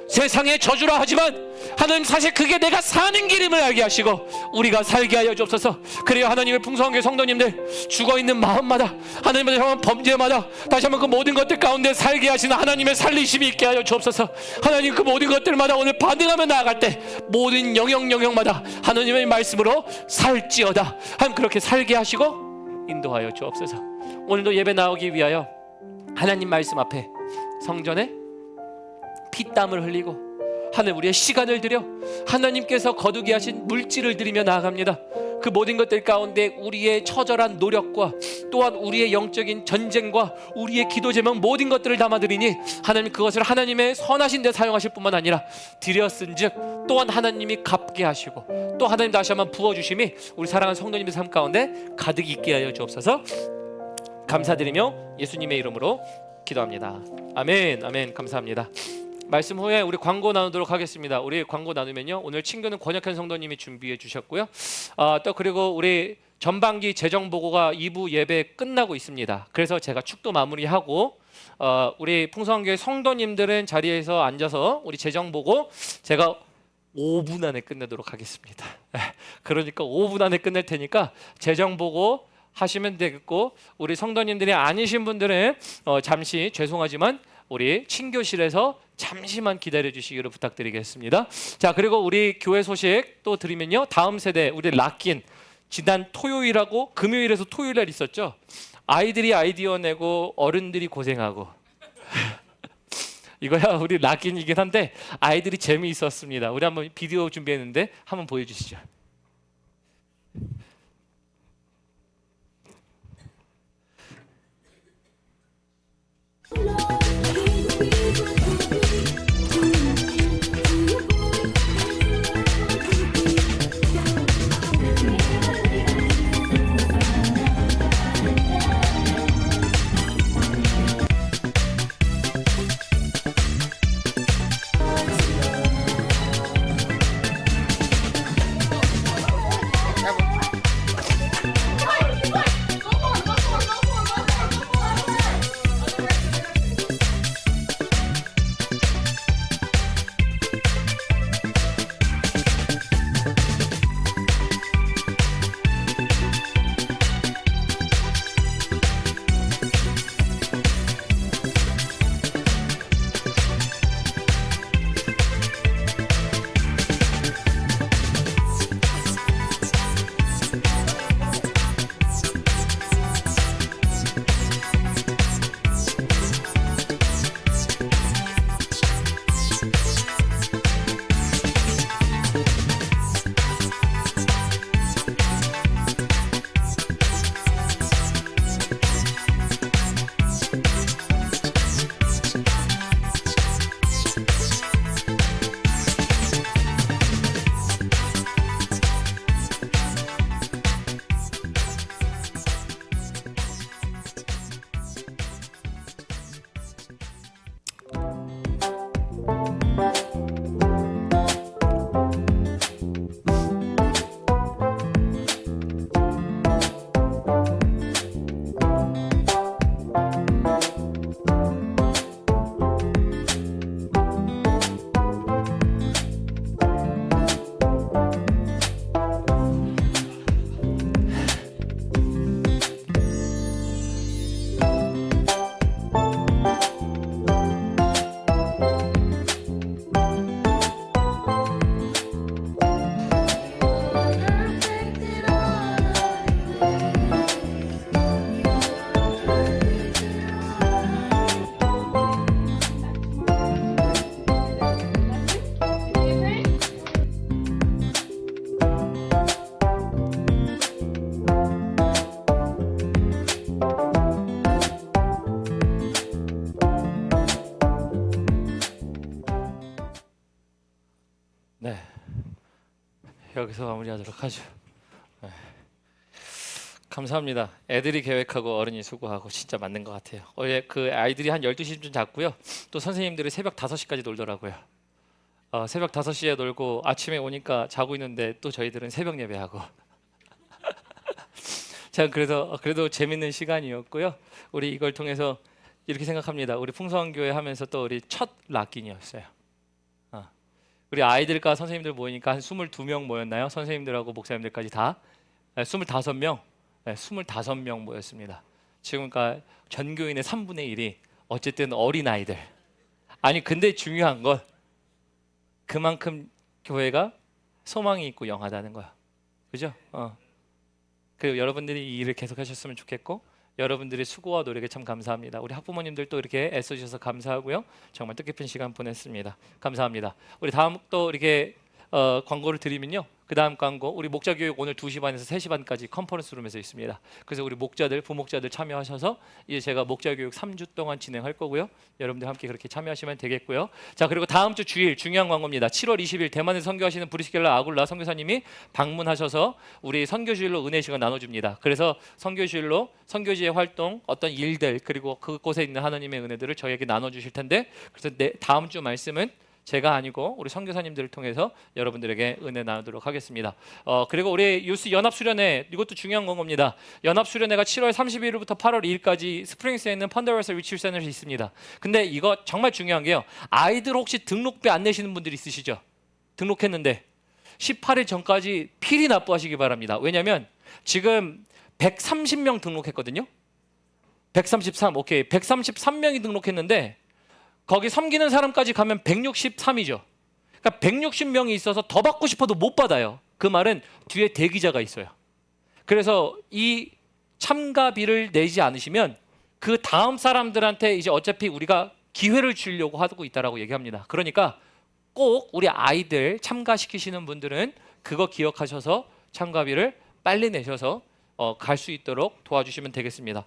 세상의 저주라 하지만 하나님 사실 그게 내가 사는 길임을 알게 하시고 우리가 살게 하여 주옵소서. 그래야 하나님의 풍성한 성도님들 죽어있는 마음마다 하나님의 향한 범죄마다 다시 한번 그 모든 것들 가운데 살게 하시는 하나님의 살리심이 있게 하여 주옵소서. 하나님 그 모든 것들마다 오늘 반응하며 나아갈 때 모든 영역마다 하나님의 말씀으로 살지어다 하나님 그렇게 살게 하시고 인도하여 주옵소서. 오늘도 예배 나오기 위하여 하나님 말씀 앞에 성전에 피땀을 흘리고 하나님 우리의 시간을 들여 하나님께서 거두게 하신 물질을 드리며 나아갑니다. 그 모든 것들 가운데 우리의 처절한 노력과 또한 우리의 영적인 전쟁과 우리의 기도 제목 모든 것들을 담아드리니 하나님 그것을 하나님의 선하신 데 사용하실 뿐만 아니라 드렸은즉 또한 하나님이 갚게 하시고 또 하나님 다시 한번 부어주심이 우리 사랑하는 성도님의 삶 가운데 가득 있게 하여 주옵소서. 감사드리며 예수님의 이름으로 기도합니다. 아멘. 아멘. 감사합니다. 말씀 후에 우리 광고 나누도록 하겠습니다. 우리 광고 나누면요, 오늘 친구는 권혁현 성도님이 준비해 주셨고요. 또 그리고 우리 전반기 재정 보고가 2부 예배 끝나고 있습니다. 그래서 제가 축도 마무리하고 우리 풍성교회 성도님들은 자리에서 앉아서 우리 재정 보고 제가 5분 안에 끝내도록 하겠습니다. 그러니까 5분 안에 끝낼 테니까 재정 보고 하시면 되겠고, 우리 성도님들이 아니신 분들은 잠시 죄송하지만 우리 친교실에서 잠시만 기다려 주시기를 부탁드리겠습니다. 자, 그리고 우리 교회 소식 또 드리면요, 다음 세대 우리 락긴, 지난 토요일하고 금요일에서 토요일 날 있었죠. 아이들이 아이디어 내고 어른들이 고생하고 이거야 우리 락긴이긴 한데 아이들이 재미있었습니다. 우리 한번 비디오 준비했는데 한번 보여주시죠. 네, 여기서 마무리하도록 하죠. 네. 감사합니다. 애들이 계획하고 어른이 수고하고 진짜 맞는 것 같아요. 어제 그 아이들이 한 12시쯤 잤고요. 또 선생님들이 새벽 5시까지 놀더라고요. 새벽 5시에 놀고 아침에 오니까 자고 있는데 또 저희들은 새벽 예배하고 자, 그래도 재밌는 시간이었고요. 우리 이걸 통해서 이렇게 생각합니다. 우리 풍성한 교회 하면서 또 우리 첫 락인이었어요. 우리 아이들과 선생님들 모이니까 한 22명 모였나요? 선생님들하고 목사님들까지 다 25명, 25명 모였습니다. 지금까지 전교인의 3분의 1이 어쨌든 어린 아이들. 아니 근데 중요한 건 그만큼 교회가 소망이 있고 영하다는 거야. 그죠? 그리고 여러분들이 이 일을 계속 하셨으면 좋겠고, 여러분들의 수고와 노력에 참 감사합니다. 우리 학부모님들도 이렇게 애써주셔서 감사하고요. 정말 뜻깊은 시간 보냈습니다. 감사합니다. 우리 다음 또 이렇게 광고를 드리면요. 그 다음 광고, 우리 목자교육 오늘 2시 반에서 3시 반까지 컨퍼런스룸에서 있습니다. 그래서 우리 목자들, 부목자들 참여하셔서 이제 제가 목자교육 3주 동안 진행할 거고요. 여러분들 함께 그렇게 참여하시면 되겠고요. 자, 그리고 다음 주 주일 중요한 광고입니다. 7월 20일 대만에서 선교하시는 브리스켈라 아굴라 선교사님이 방문하셔서 우리 선교주일로 은혜 시간 나눠줍니다. 그래서 선교주일로 선교지의 활동, 어떤 일들, 그리고 그곳에 있는 하나님의 은혜들을 저희에게 나눠주실 텐데, 그래서 다음 주 말씀은 제가 아니고 우리 선교사님들을 통해서 여러분들에게 은혜 나누도록 하겠습니다. 그리고 우리 유스 연합수련회, 이것도 중요한 겁니다. 연합수련회가 7월 31일부터 8월 2일까지 스프링스에 있는 펀더월스 리치센터에 있습니다. 근데 이거 정말 중요한 게요. 아이들 혹시 등록비 안 내시는 분들 있으시죠? 등록했는데 18일 전까지 필히 납부하시기 바랍니다. 왜냐하면 지금 130명 등록했거든요. 133, 오케이. 133명이 등록했는데 거기 섬기는 사람까지 가면 163이죠. 그러니까 160명이 있어서 더 받고 싶어도 못 받아요. 그 말은 뒤에 대기자가 있어요. 그래서 이 참가비를 내지 않으시면 그 다음 사람들한테 이제 어차피 우리가 기회를 주려고 하고 있다라고 얘기합니다. 그러니까 꼭 우리 아이들 참가시키시는 분들은 그거 기억하셔서 참가비를 빨리 내셔서 갈 수 있도록 도와주시면 되겠습니다.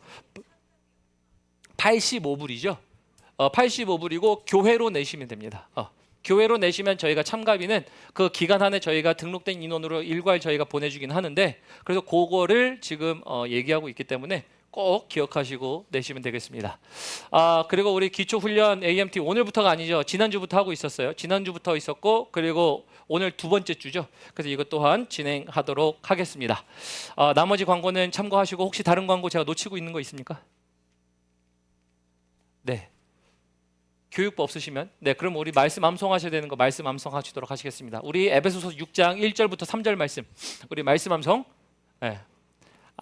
85불이죠. 85불이고 교회로 내시면 됩니다. 교회로 내시면 저희가 참가비는 그 기간 안에 저희가 등록된 인원으로 일괄 저희가 보내주긴 하는데 그래서 그거를 지금 얘기하고 있기 때문에 꼭 기억하시고 내시면 되겠습니다. 그리고 우리 기초훈련 AMT 오늘부터가 아니죠. 지난주부터 하고 있었어요. 지난주부터 있었고 그리고 오늘 두 번째 주죠. 그래서 이것 또한 진행하도록 하겠습니다. 나머지 광고는 참고하시고 혹시 다른 광고 제가 놓치고 있는 거 있습니까? 네. 교육부 없으시면 그럼 우리 말씀 암송하셔야 되는 거 말씀 암송하시도록 하시겠습니다. 우리 에베소서 6장 1절부터 3절 말씀 우리 말씀 암송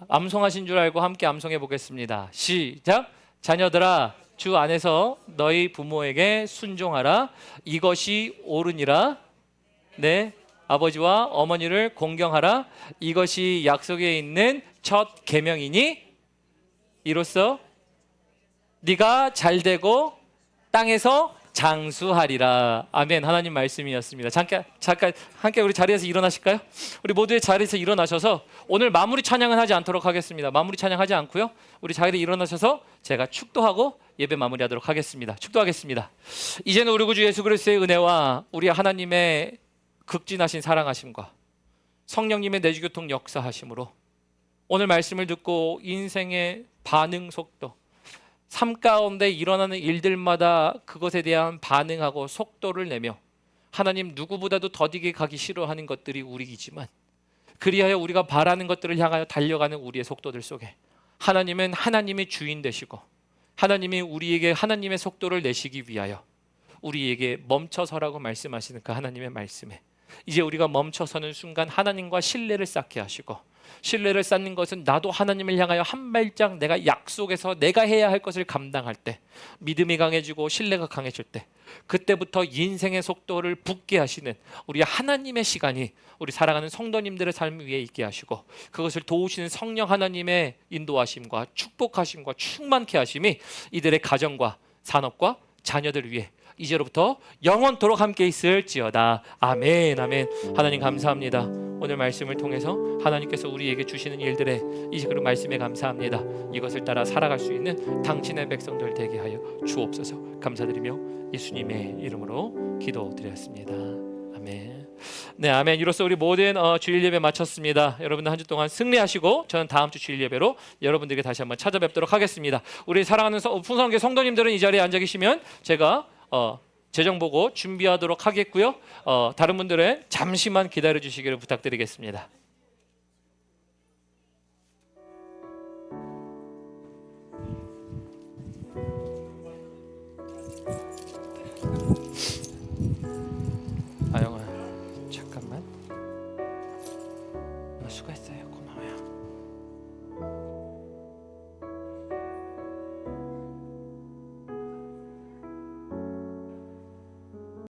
암송하신 줄 알고 함께 암송해 보겠습니다. 시작. 자녀들아 주 안에서 너희 부모에게 순종하라. 이것이 옳으니라. 네, 아버지와 어머니를 공경하라. 이것이 약속에 있는 첫 계명이니 이로써 네가 잘되고 땅에서 장수하리라. 아멘. 하나님 말씀이었습니다. 잠깐 함께 우리 자리에서 일어나실까요? 우리 모두의 자리에서 일어나셔서 오늘 마무리 찬양은 하지 않도록 하겠습니다. 마무리 찬양하지 않고요. 우리 자리에 일어나셔서 제가 축도하고 예배 마무리하도록 하겠습니다. 축도하겠습니다. 이제는 우리 구주 예수 그리스도의 은혜와 우리 하나님의 극진하신 사랑하심과 성령님의 내주교통 역사하심으로 오늘 말씀을 듣고 인생의 반응 속도 삶 가운데 일어나는 일들마다 그것에 대한 반응하고 속도를 내며 하나님 누구보다도 더디게 가기 싫어하는 것들이 우리이지만 그리하여 우리가 바라는 것들을 향하여 달려가는 우리의 속도들 속에 하나님은 하나님의 주인 되시고 하나님이 우리에게 하나님의 속도를 내시기 위하여 우리에게 멈춰서라고 말씀하시는 그 하나님의 말씀에 이제 우리가 멈춰서는 순간 하나님과 신뢰를 쌓게 하시고 신뢰를 쌓는 것은 나도 하나님을 향하여 한 발짝 내가 약속해서 내가 해야 할 것을 감당할 때 믿음이 강해지고 신뢰가 강해질 때 그때부터 인생의 속도를 붙게 하시는 우리 하나님의 시간이 우리 사랑하는 성도님들의 삶 위에 있게 하시고 그것을 도우시는 성령 하나님의 인도하심과 축복하심과 충만케 하심이 이들의 가정과 산업과 자녀들 위해 이제로부터 영원토록 함께 있을지어다. 아멘. 아멘. 하나님 감사합니다. 오늘 말씀을 통해서 하나님께서 우리에게 주시는 일들에 이제 그 말씀에 감사합니다. 이것을 따라 살아갈 수 있는 당신의 백성들 되게 하여 주옵소서. 감사드리며 예수님의 이름으로 기도드렸습니다. 아멘. 네, 아멘. 이로써 우리 모든 주일 예배 마쳤습니다. 여러분들 한 주 동안 승리하시고 저는 다음 주 주일 예배로 여러분들에게 다시 한번 찾아뵙도록 하겠습니다. 우리 사랑하는 풍성교회 성도님들은 이 자리에 앉아 계시면 제가 재정 보고 준비하도록 하겠고요. 다른 분들은 잠시만 기다려 주시기를 부탁드리겠습니다. 아영아, 잠깐만. 수고했어요. 고마워요.